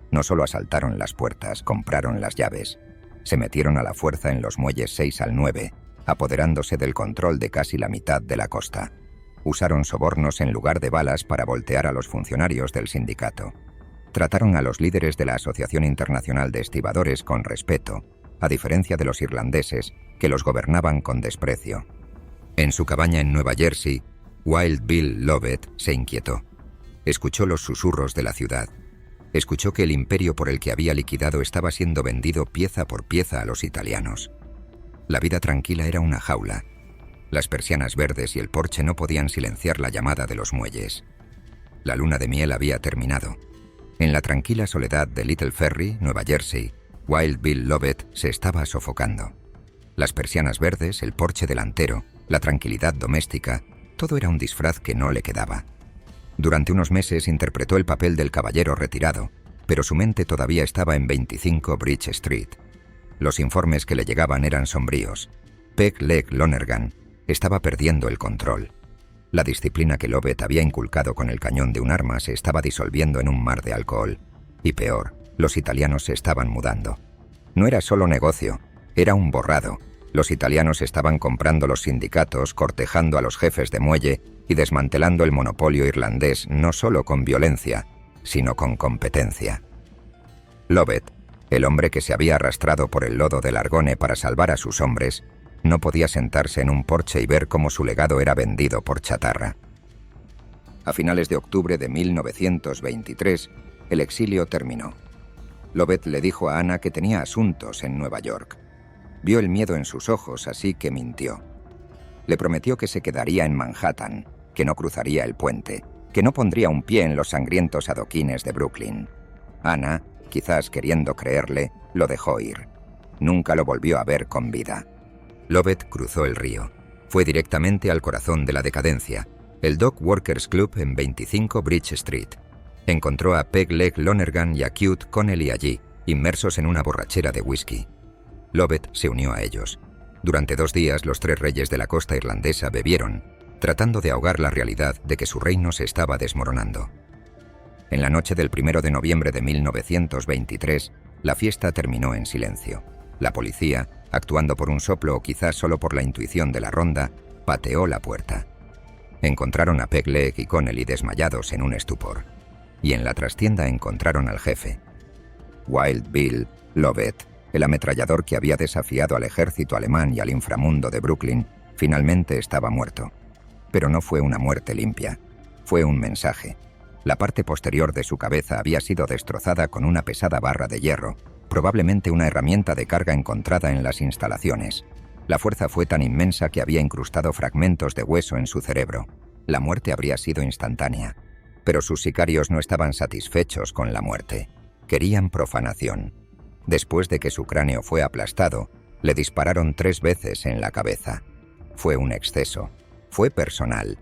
No solo asaltaron las puertas, compraron las llaves. Se metieron a la fuerza en los muelles 6 al 9, apoderándose del control de casi la mitad de la costa. Usaron sobornos en lugar de balas para voltear a los funcionarios del sindicato. Trataron a los líderes de la Asociación Internacional de Estibadores con respeto, a diferencia de los irlandeses, que los gobernaban con desprecio. En su cabaña en Nueva Jersey, Wild Bill Lovett se inquietó. Escuchó los susurros de la ciudad. Escuchó que el imperio por el que había liquidado estaba siendo vendido pieza por pieza a los italianos. La vida tranquila era una jaula. Las persianas verdes y el porche no podían silenciar la llamada de los muelles. La luna de miel había terminado. En la tranquila soledad de Little Ferry, Nueva Jersey, Wild Bill Lovett se estaba sofocando. Las persianas verdes, el porche delantero, la tranquilidad doméstica, todo era un disfraz que no le quedaba. Durante unos meses interpretó el papel del caballero retirado, pero su mente todavía estaba en 25 Bridge Street. Los informes que le llegaban eran sombríos. Peg Leg Lonergan estaba perdiendo el control. La disciplina que Lovett había inculcado con el cañón de un arma se estaba disolviendo en un mar de alcohol. Y peor, los italianos se estaban mudando. No era solo negocio, era un borrado. Los italianos estaban comprando los sindicatos, cortejando a los jefes de muelle y desmantelando el monopolio irlandés no solo con violencia, sino con competencia. Lovett, el hombre que se había arrastrado por el lodo del Argonne para salvar a sus hombres, no podía sentarse en un porche y ver cómo su legado era vendido por chatarra. A finales de octubre de 1923, el exilio terminó. Lovett le dijo a Anna que tenía asuntos en Nueva York. Vio el miedo en sus ojos, así que mintió. Le prometió que se quedaría en Manhattan, que no cruzaría el puente, que no pondría un pie en los sangrientos adoquines de Brooklyn. Anna, quizás queriendo creerle, lo dejó ir. Nunca lo volvió a ver con vida. Lovett cruzó el río. Fue directamente al corazón de la decadencia, el Dock Workers Club en 25 Bridge Street. Encontró a Peg Leg Lonergan y a Cute Connelly allí, inmersos en una borrachera de whisky. Lovett se unió a ellos. Durante 2 días los 3 reyes de la costa irlandesa bebieron, tratando de ahogar la realidad de que su reino se estaba desmoronando. En la noche del 1 de noviembre de 1923, la fiesta terminó en silencio. La policía, actuando por un soplo o quizás solo por la intuición de la ronda, pateó la puerta. Encontraron a Peg Leg y Connelly desmayados en un estupor. Y en la trastienda encontraron al jefe. Wild Bill Lovett, el ametrallador que había desafiado al ejército alemán y al inframundo de Brooklyn, finalmente estaba muerto. Pero no fue una muerte limpia. Fue un mensaje. La parte posterior de su cabeza había sido destrozada con una pesada barra de hierro, probablemente una herramienta de carga encontrada en las instalaciones. La fuerza fue tan inmensa que había incrustado fragmentos de hueso en su cerebro. La muerte habría sido instantánea. Pero sus sicarios no estaban satisfechos con la muerte. Querían profanación. Después de que su cráneo fue aplastado, le dispararon 3 veces en la cabeza. Fue un exceso. Fue personal.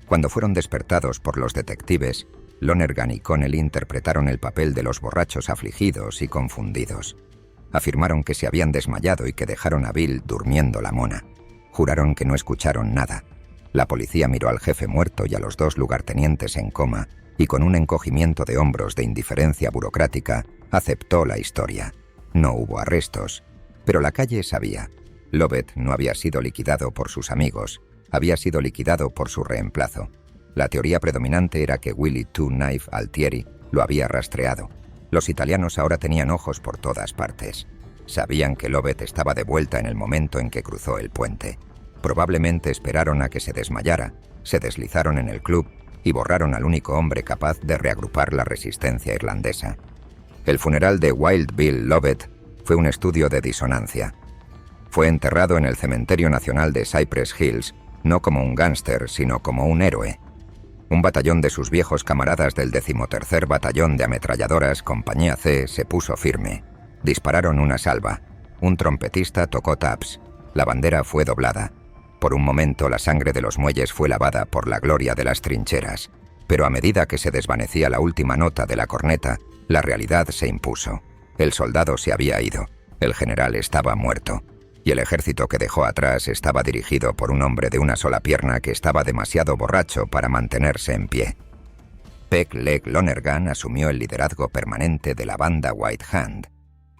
Cuando fueron despertados por los detectives, Lonergan y Connelly interpretaron el papel de los borrachos afligidos y confundidos. Afirmaron que se habían desmayado y que dejaron a Bill durmiendo la mona. Juraron que no escucharon nada. La policía miró al jefe muerto y a los 2 lugartenientes en coma y con un encogimiento de hombros de indiferencia burocrática aceptó la historia. No hubo arrestos, pero la calle sabía. Lovett no había sido liquidado por sus amigos, había sido liquidado por su reemplazo. La teoría predominante era que Willie Two Knife Altieri lo había rastreado. Los italianos ahora tenían ojos por todas partes. Sabían que Lovett estaba de vuelta en el momento en que cruzó el puente. Probablemente esperaron a que se desmayara, se deslizaron en el club y borraron al único hombre capaz de reagrupar la resistencia irlandesa. El funeral de Wild Bill Lovett fue un estudio de disonancia. Fue enterrado en el Cementerio Nacional de Cypress Hills, no como un gángster, sino como un héroe. Un batallón de sus viejos camaradas del 13º Batallón de Ametralladoras, Compañía C, se puso firme. Dispararon una salva. Un trompetista tocó taps. La bandera fue doblada. Por un momento la sangre de los muelles fue lavada por la gloria de las trincheras, pero a medida que se desvanecía la última nota de la corneta, la realidad se impuso. El soldado se había ido, el general estaba muerto, y el ejército que dejó atrás estaba dirigido por un hombre de una sola pierna que estaba demasiado borracho para mantenerse en pie. Peg Leg Lonergan asumió el liderazgo permanente de la banda White Hand,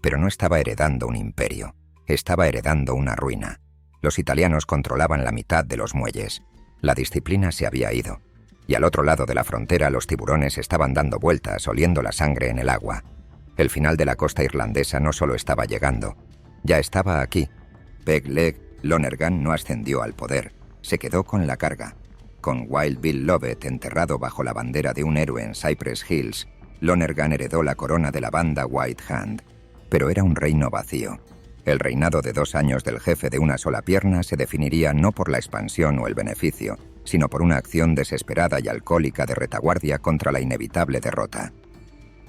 pero no estaba heredando un imperio, estaba heredando una ruina. Los italianos controlaban la mitad de los muelles. La disciplina se había ido, y al otro lado de la frontera los tiburones estaban dando vueltas, oliendo la sangre en el agua. El final de la costa irlandesa no solo estaba llegando, ya estaba aquí. Peg Leg Lonergan no ascendió al poder, se quedó con la carga. Con Wild Bill Lovett enterrado bajo la bandera de un héroe en Cypress Hills, Lonergan heredó la corona de la banda White Hand, pero era un reino vacío. El reinado de 2 años del jefe de una sola pierna se definiría no por la expansión o el beneficio, sino por una acción desesperada y alcohólica de retaguardia contra la inevitable derrota.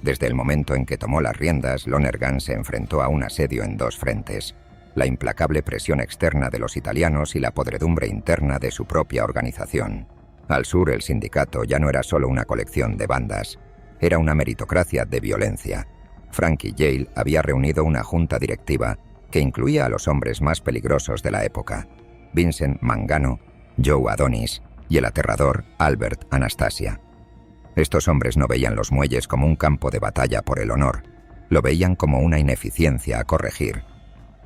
Desde el momento en que tomó las riendas, Lonergan se enfrentó a un asedio en 2 frentes: la implacable presión externa de los italianos y la podredumbre interna de su propia organización. Al sur, el sindicato ya no era solo una colección de bandas, era una meritocracia de violencia. Frankie Yale había reunido una junta directiva que incluía a los hombres más peligrosos de la época: Vincent Mangano, Joe Adonis y el aterrador Albert Anastasia. Estos hombres no veían los muelles como un campo de batalla por el honor, lo veían como una ineficiencia a corregir.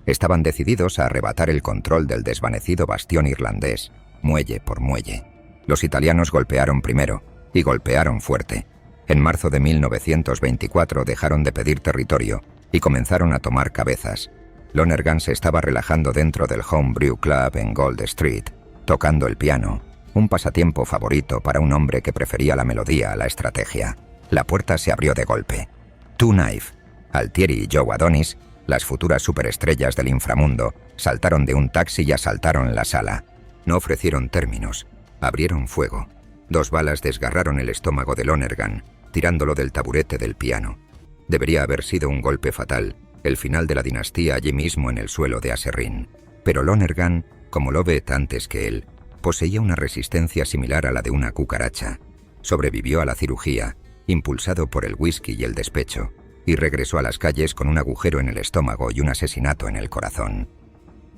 Estaban decididos a arrebatar el control del desvanecido bastión irlandés, muelle por muelle. Los italianos golpearon primero, y golpearon fuerte. En marzo de 1924 dejaron de pedir territorio y comenzaron a tomar cabezas. Lonergan se estaba relajando dentro del Homebrew Club en Gold Street, tocando el piano, un pasatiempo favorito para un hombre que prefería la melodía a la estrategia. La puerta se abrió de golpe. Two Knife, Altieri y Joe Adonis, las futuras superestrellas del inframundo, saltaron de un taxi y asaltaron la sala. No ofrecieron términos, abrieron fuego. 2 balas desgarraron el estómago de Lonergan, tirándolo del taburete del piano. Debería haber sido un golpe fatal, el final de la dinastía allí mismo en el suelo de Aserrín. Pero Lonergan, como Lovett antes que él, poseía una resistencia similar a la de una cucaracha. Sobrevivió a la cirugía, impulsado por el whisky y el despecho, y regresó a las calles con un agujero en el estómago y un asesinato en el corazón.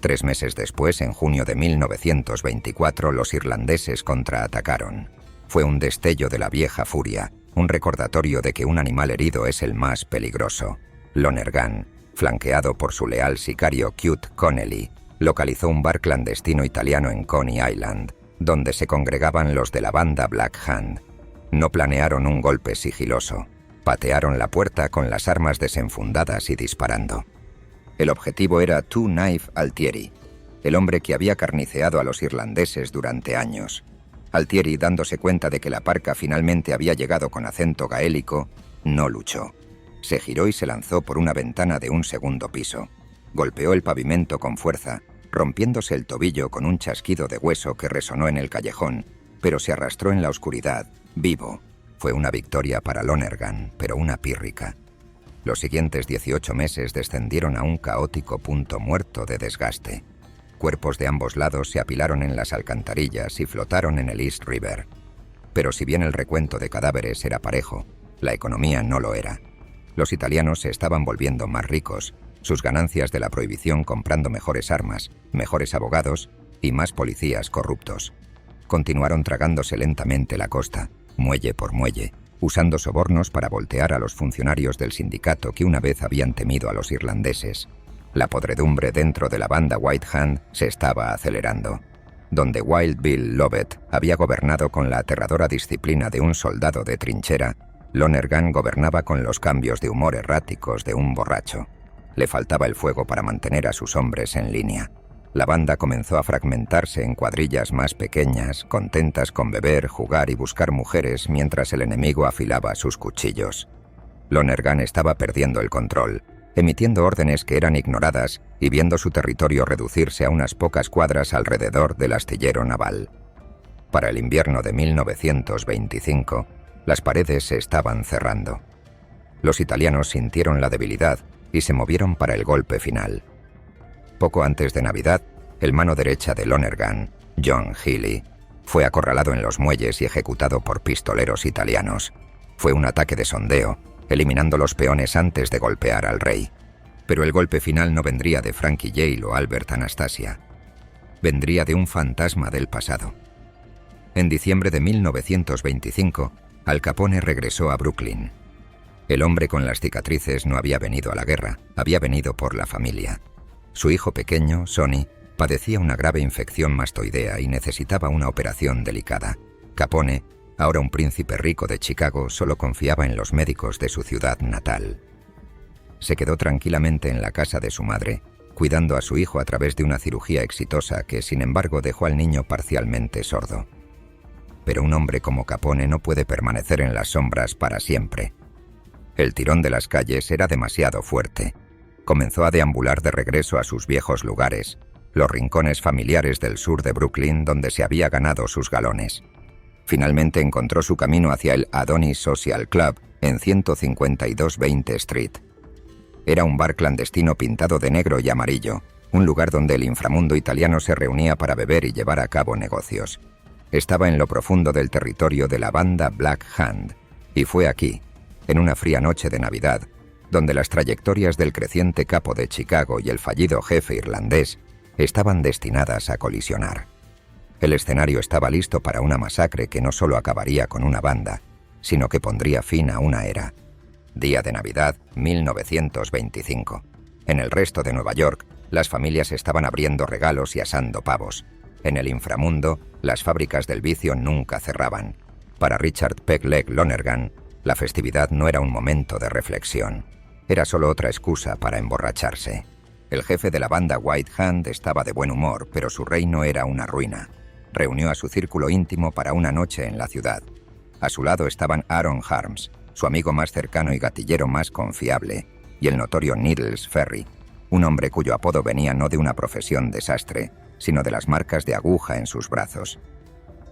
3 meses después, en junio de 1924, los irlandeses contraatacaron. Fue un destello de la vieja furia, un recordatorio de que un animal herido es el más peligroso. Lonergan, flanqueado por su leal sicario Cute Connelly, localizó un bar clandestino italiano en Coney Island, donde se congregaban los de la banda Black Hand. No planearon un golpe sigiloso. Patearon la puerta con las armas desenfundadas y disparando. El objetivo era Two Knife Altieri, el hombre que había carniceado a los irlandeses durante años. Altieri, dándose cuenta de que la parca finalmente había llegado con acento gaélico, no luchó. Se giró y se lanzó por una ventana de un 2º piso. Golpeó el pavimento con fuerza, rompiéndose el tobillo con un chasquido de hueso que resonó en el callejón, pero se arrastró en la oscuridad, vivo. Fue una victoria para Lonergan, pero una pírrica. Los siguientes 18 meses descendieron a un caótico punto muerto de desgaste. Cuerpos de ambos lados se apilaron en las alcantarillas y flotaron en el East River. Pero si bien el recuento de cadáveres era parejo, la economía no lo era. Los italianos se estaban volviendo más ricos, sus ganancias de la prohibición comprando mejores armas, mejores abogados y más policías corruptos. Continuaron tragándose lentamente la costa, muelle por muelle, usando sobornos para voltear a los funcionarios del sindicato que una vez habían temido a los irlandeses. La podredumbre dentro de la banda White Hand se estaba acelerando. Donde Wild Bill Lovett había gobernado con la aterradora disciplina de un soldado de trinchera, Lonergan gobernaba con los cambios de humor erráticos de un borracho. Le faltaba el fuego para mantener a sus hombres en línea. La banda comenzó a fragmentarse en cuadrillas más pequeñas, contentas con beber, jugar y buscar mujeres mientras el enemigo afilaba sus cuchillos. Lonergan estaba perdiendo el control, emitiendo órdenes que eran ignoradas y viendo su territorio reducirse a unas pocas cuadras alrededor del astillero naval. Para el invierno de 1925, las paredes se estaban cerrando. Los italianos sintieron la debilidad y se movieron para el golpe final. Poco antes de Navidad, el mano derecha de Lonergan, John Healy, fue acorralado en los muelles y ejecutado por pistoleros italianos. Fue un ataque de sondeo, eliminando los peones antes de golpear al rey. Pero el golpe final no vendría de Frankie Yale o Albert Anastasia. Vendría de un fantasma del pasado. En diciembre de 1925, Al Capone regresó a Brooklyn. El hombre con las cicatrices no había venido a la guerra, había venido por la familia. Su hijo pequeño, Sonny, padecía una grave infección mastoidea y necesitaba una operación delicada. Capone, ahora un príncipe rico de Chicago, solo confiaba en los médicos de su ciudad natal. Se quedó tranquilamente en la casa de su madre, cuidando a su hijo a través de una cirugía exitosa que, sin embargo, dejó al niño parcialmente sordo. Pero un hombre como Capone no puede permanecer en las sombras para siempre. El tirón de las calles era demasiado fuerte. Comenzó a deambular de regreso a sus viejos lugares, los rincones familiares del sur de Brooklyn donde se había ganado sus galones. Finalmente encontró su camino hacia el Adonis Social Club en 152 20 Street. Era un bar clandestino pintado de negro y amarillo, un lugar donde el inframundo italiano se reunía para beber y llevar a cabo negocios. Estaba en lo profundo del territorio de la banda Black Hand, y fue aquí, en una fría noche de Navidad, donde las trayectorias del creciente capo de Chicago y el fallido jefe irlandés estaban destinadas a colisionar. El escenario estaba listo para una masacre que no solo acabaría con una banda, sino que pondría fin a una era. Día de Navidad, 1925. En el resto de Nueva York, las familias estaban abriendo regalos y asando pavos. En el inframundo, las fábricas del vicio nunca cerraban. Para Richard Peg Leg Lonergan, la festividad no era un momento de reflexión. Era solo otra excusa para emborracharse. El jefe de la banda White Hand estaba de buen humor, pero su reino era una ruina. Reunió a su círculo íntimo para una noche en la ciudad. A su lado estaban Aaron Harms, su amigo más cercano y gatillero más confiable, y el notorio Needles Ferry, un hombre cuyo apodo venía no de una profesión desastre, sino de las marcas de aguja en sus brazos.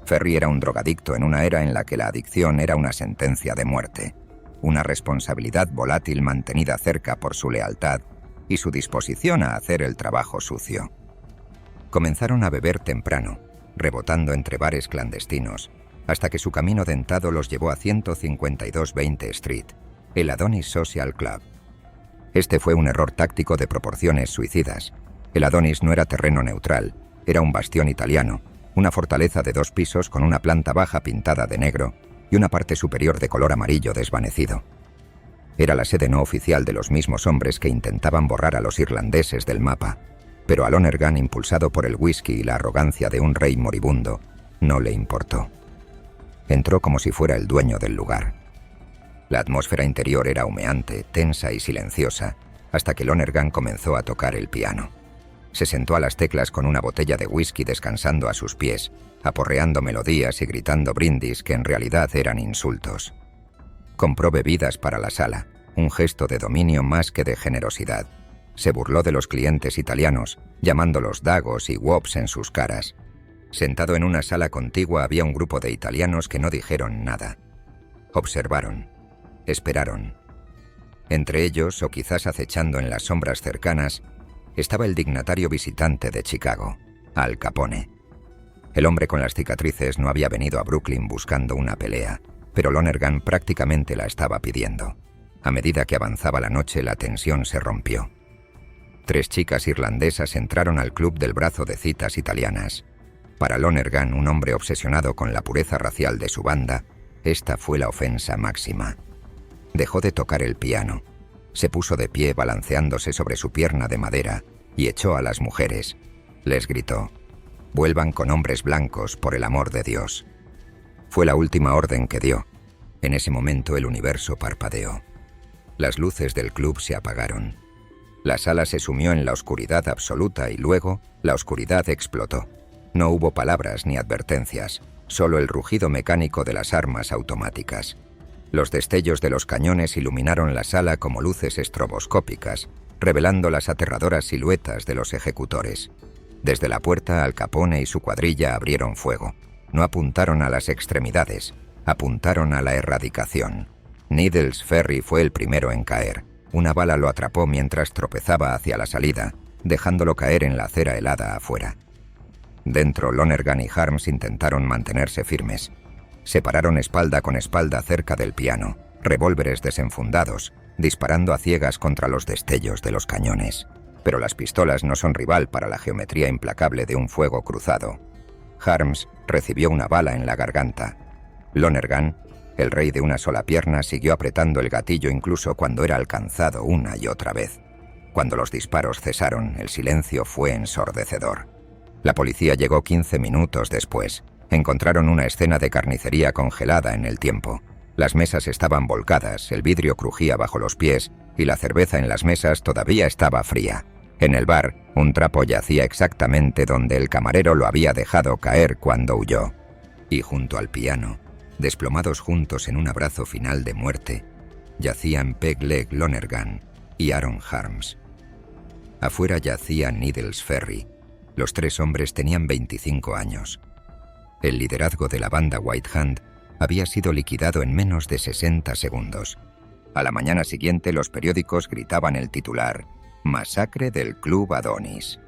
Ferry era un drogadicto en una era en la que la adicción era una sentencia de muerte, una responsabilidad volátil mantenida cerca por su lealtad y su disposición a hacer el trabajo sucio. Comenzaron a beber temprano, rebotando entre bares clandestinos, hasta que su camino dentado los llevó a 152 20 Street, el Adonis Social Club. Este fue un error táctico de proporciones suicidas. El Adonis no era terreno neutral, era un bastión italiano, una fortaleza de 2 pisos con una planta baja pintada de negro y una parte superior de color amarillo desvanecido. Era la sede no oficial de los mismos hombres que intentaban borrar a los irlandeses del mapa, pero a Lonergan, impulsado por el whisky y la arrogancia de un rey moribundo, no le importó. Entró como si fuera el dueño del lugar. La atmósfera interior era humeante, tensa y silenciosa, hasta que Lonergan comenzó a tocar el piano. Se sentó a las teclas con una botella de whisky descansando a sus pies, aporreando melodías y gritando brindis que en realidad eran insultos. Compró bebidas para la sala, un gesto de dominio más que de generosidad. Se burló de los clientes italianos, llamándolos dagos y wops en sus caras. Sentado en una sala contigua había un grupo de italianos que no dijeron nada. Observaron, esperaron. Entre ellos, o quizás acechando en las sombras cercanas, estaba el dignatario visitante de Chicago, Al Capone. El hombre con las cicatrices no había venido a Brooklyn buscando una pelea, pero Lonergan prácticamente la estaba pidiendo. A medida que avanzaba la noche, la tensión se rompió. 3 chicas irlandesas entraron al club del brazo de citas italianas. Para Lonergan, un hombre obsesionado con la pureza racial de su banda, esta fue la ofensa máxima. Dejó de tocar el piano. Se puso de pie balanceándose sobre su pierna de madera y echó a las mujeres. Les gritó: «Vuelvan con hombres blancos, por el amor de Dios». Fue la última orden que dio. En ese momento el universo parpadeó. Las luces del club se apagaron. La sala se sumió en la oscuridad absoluta y luego la oscuridad explotó. No hubo palabras ni advertencias, solo el rugido mecánico de las armas automáticas. Los destellos de los cañones iluminaron la sala como luces estroboscópicas, revelando las aterradoras siluetas de los ejecutores. Desde la puerta, Al Capone y su cuadrilla abrieron fuego. No apuntaron a las extremidades, apuntaron a la erradicación. Needles Ferry fue el primero en caer. Una bala lo atrapó mientras tropezaba hacia la salida, dejándolo caer en la acera helada afuera. Dentro, Lonergan y Harms intentaron mantenerse firmes. Se pararon espalda con espalda cerca del piano, revólveres desenfundados, disparando a ciegas contra los destellos de los cañones. Pero las pistolas no son rival para la geometría implacable de un fuego cruzado. Harms recibió una bala en la garganta. Lonergan, el rey de una sola pierna, siguió apretando el gatillo incluso cuando era alcanzado una y otra vez. Cuando los disparos cesaron, el silencio fue ensordecedor. La policía llegó 15 minutos después. Encontraron una escena de carnicería congelada en el tiempo. Las mesas estaban volcadas, el vidrio crujía bajo los pies y la cerveza en las mesas todavía estaba fría. En el bar, un trapo yacía exactamente donde el camarero lo había dejado caer cuando huyó. Y junto al piano, desplomados juntos en un abrazo final de muerte, yacían Peg Leg Lonergan y Aaron Harms. Afuera yacía Needles Ferry. Los tres hombres tenían 25 años. El liderazgo de la banda White Hand había sido liquidado en menos de 60 segundos. A la mañana siguiente los periódicos gritaban el titular: «Masacre del Club Adonis».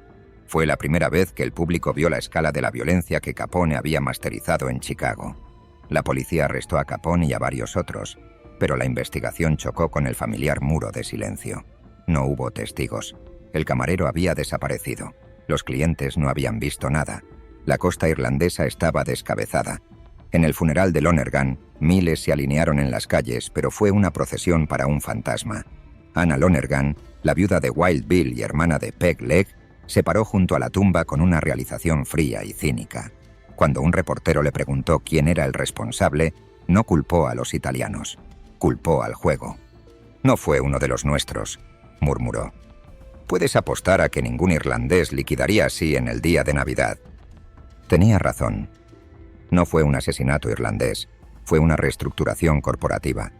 Fue la primera vez que el público vio la escala de la violencia que Capone había masterizado en Chicago. La policía arrestó a Capone y a varios otros, pero la investigación chocó con el familiar muro de silencio. No hubo testigos. El camarero había desaparecido. Los clientes no habían visto nada. La costa irlandesa estaba descabezada. En el funeral de Lonergan, miles se alinearon en las calles, pero fue una procesión para un fantasma. Anna Lonergan, la viuda de Wild Bill y hermana de Peg Leg, se paró junto a la tumba con una realización fría y cínica. Cuando un reportero le preguntó quién era el responsable, no culpó a los italianos, culpó al juego. «No fue uno de los nuestros», murmuró. «Puedes apostar a que ningún irlandés liquidaría así en el día de Navidad». Tenía razón. No fue un asesinato irlandés, fue una reestructuración corporativa.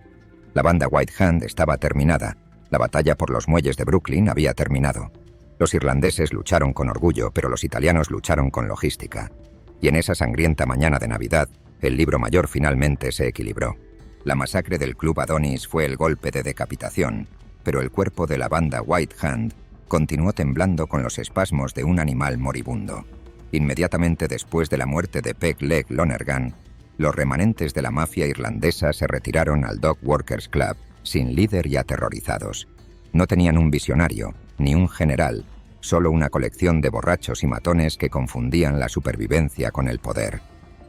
La banda White Hand estaba terminada, la batalla por los muelles de Brooklyn había terminado. Los irlandeses lucharon con orgullo, pero los italianos lucharon con logística. Y en esa sangrienta mañana de Navidad, el libro mayor finalmente se equilibró. La masacre del Club Adonis fue el golpe de decapitación, pero el cuerpo de la banda White Hand continuó temblando con los espasmos de un animal moribundo. Inmediatamente después de la muerte de Peg Leg Lonergan, los remanentes de la mafia irlandesa se retiraron al Dock Workers Club, sin líder y aterrorizados. No tenían un visionario, ni un general, solo una colección de borrachos y matones que confundían la supervivencia con el poder.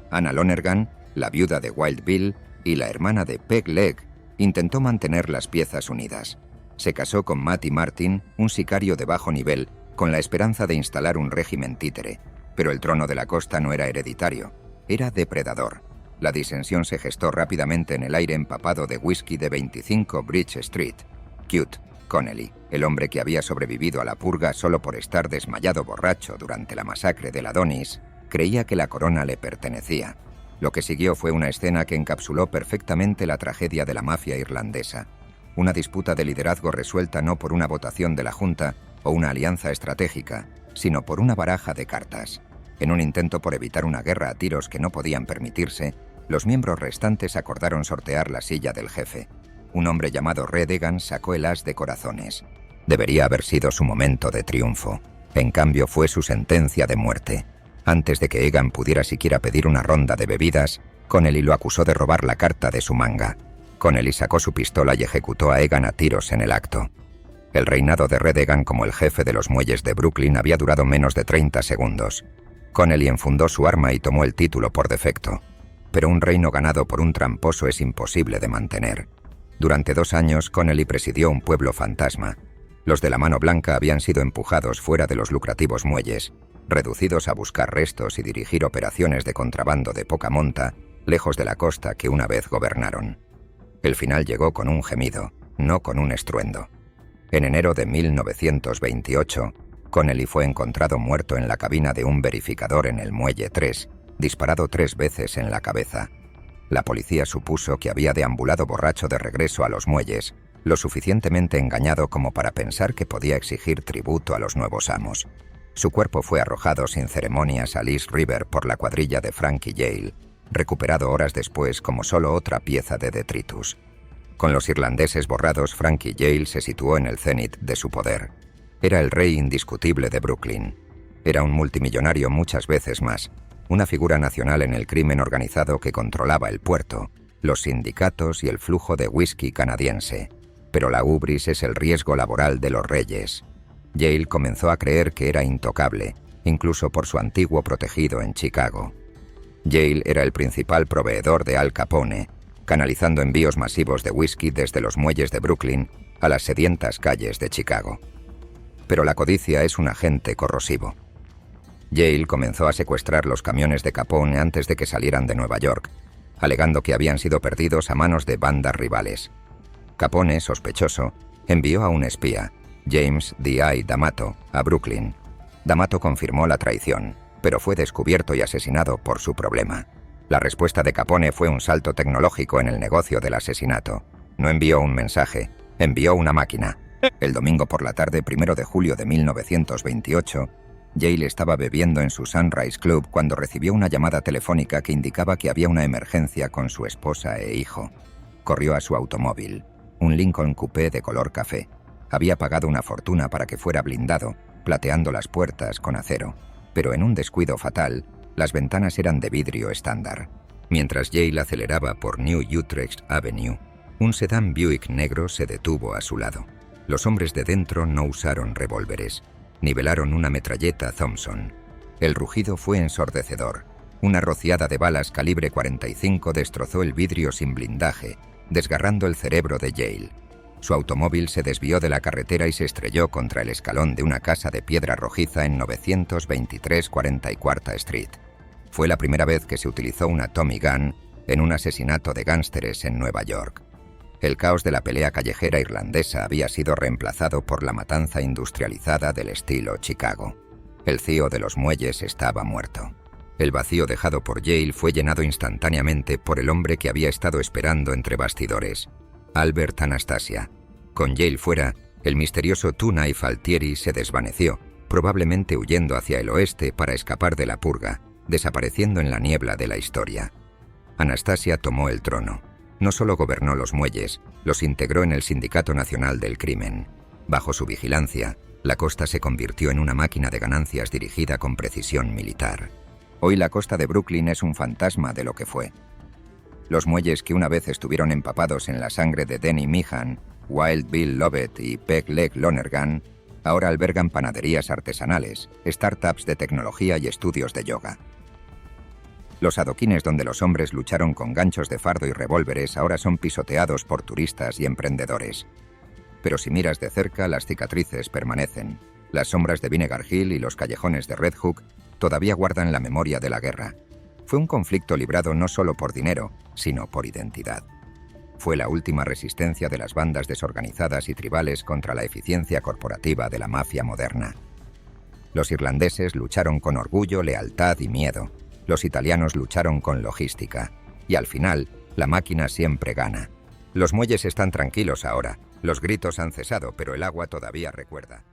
Anna Lonergan, la viuda de Wild Bill y la hermana de Peg Leg, intentó mantener las piezas unidas. Se casó con Matty Martin, un sicario de bajo nivel, con la esperanza de instalar un régimen títere. Pero el trono de la costa no era hereditario, era depredador. La disensión se gestó rápidamente en el aire empapado de whisky de 25 Bridge Street. Cute Connelly, el hombre que había sobrevivido a la purga solo por estar desmayado borracho durante la masacre del Adonis, creía que la corona le pertenecía. Lo que siguió fue una escena que encapsuló perfectamente la tragedia de la mafia irlandesa. Una disputa de liderazgo resuelta no por una votación de la Junta o una alianza estratégica, sino por una baraja de cartas. En un intento por evitar una guerra a tiros que no podían permitirse, los miembros restantes acordaron sortear la silla del jefe. Un hombre llamado Redegan sacó el as de corazones. Debería haber sido su momento de triunfo. En cambio, fue su sentencia de muerte. Antes de que Egan pudiera siquiera pedir una ronda de bebidas, Connelly lo acusó de robar la carta de su manga. Connelly sacó su pistola y ejecutó a Egan a tiros en el acto. El reinado de Redegan como el jefe de los muelles de Brooklyn había durado menos de 30 segundos. Connelly enfundó su arma y tomó el título por defecto. Pero un reino ganado por un tramposo es imposible de mantener. Durante 2 años, Connelly presidió un pueblo fantasma. Los de la mano blanca habían sido empujados fuera de los lucrativos muelles, reducidos a buscar restos y dirigir operaciones de contrabando de poca monta, lejos de la costa que una vez gobernaron. El final llegó con un gemido, no con un estruendo. En enero de 1928, Connelly fue encontrado muerto en la cabina de un verificador en el Muelle 3, disparado 3 veces en la cabeza. La policía supuso que había deambulado borracho de regreso a los muelles, lo suficientemente engañado como para pensar que podía exigir tributo a los nuevos amos. Su cuerpo fue arrojado sin ceremonias al East River por la cuadrilla de Frankie Yale, recuperado horas después como solo otra pieza de detritus. Con los irlandeses borrados, Frankie Yale se situó en el cenit de su poder. Era el rey indiscutible de Brooklyn. Era un multimillonario muchas veces más, una figura nacional en el crimen organizado que controlaba el puerto, los sindicatos y el flujo de whisky canadiense. Pero la ubris es el riesgo laboral de los reyes. Yale comenzó a creer que era intocable, incluso por su antiguo protegido en Chicago. Yale era el principal proveedor de Al Capone, canalizando envíos masivos de whisky desde los muelles de Brooklyn a las sedientas calles de Chicago. Pero la codicia es un agente corrosivo. Yale comenzó a secuestrar los camiones de Capone antes de que salieran de Nueva York, alegando que habían sido perdidos a manos de bandas rivales. Capone, sospechoso, envió a un espía, James D.I. D'Amato, a Brooklyn. D'Amato confirmó la traición, pero fue descubierto y asesinado por su problema. La respuesta de Capone fue un salto tecnológico en el negocio del asesinato. No envió un mensaje, envió una máquina. El domingo por la tarde, 1 de julio de 1928, Yale estaba bebiendo en su Sunrise Club cuando recibió una llamada telefónica que indicaba que había una emergencia con su esposa e hijo. Corrió a su automóvil, un Lincoln Coupé de color café. Había pagado una fortuna para que fuera blindado, plateando las puertas con acero, pero en un descuido fatal, las ventanas eran de vidrio estándar. Mientras Yale aceleraba por New Utrecht Avenue, un sedán Buick negro se detuvo a su lado. Los hombres de dentro no usaron revólveres. Nivelaron una metralleta Thompson. El rugido fue ensordecedor. Una rociada de balas calibre 45 destrozó el vidrio sin blindaje, desgarrando el cerebro de Yale. Su automóvil se desvió de la carretera y se estrelló contra el escalón de una casa de piedra rojiza en 923 44 Street. Fue la primera vez que se utilizó una Tommy Gun en un asesinato de gángsteres en Nueva York. El caos de la pelea callejera irlandesa había sido reemplazado por la matanza industrializada del estilo Chicago. El CEO de los muelles estaba muerto. El vacío dejado por Yale fue llenado instantáneamente por el hombre que había estado esperando entre bastidores, Albert Anastasia. Con Yale fuera, el misterioso Two-Knife Altieri se desvaneció, probablemente huyendo hacia el oeste para escapar de la purga, desapareciendo en la niebla de la historia. Anastasia tomó el trono. No solo gobernó los muelles, los integró en el Sindicato Nacional del Crimen. Bajo su vigilancia, la costa se convirtió en una máquina de ganancias dirigida con precisión militar. Hoy la costa de Brooklyn es un fantasma de lo que fue. Los muelles que una vez estuvieron empapados en la sangre de Denny Meehan, Wild Bill Lovett y Peg Leg Lonergan, ahora albergan panaderías artesanales, startups de tecnología y estudios de yoga. Los adoquines donde los hombres lucharon con ganchos de fardo y revólveres ahora son pisoteados por turistas y emprendedores. Pero si miras de cerca, las cicatrices permanecen. Las sombras de Vinegar Hill y los callejones de Red Hook todavía guardan la memoria de la guerra. Fue un conflicto librado no solo por dinero, sino por identidad. Fue la última resistencia de las bandas desorganizadas y tribales contra la eficiencia corporativa de la mafia moderna. Los irlandeses lucharon con orgullo, lealtad y miedo. Los italianos lucharon con logística. Y al final, la máquina siempre gana. Los muelles están tranquilos ahora. Los gritos han cesado, pero el agua todavía recuerda.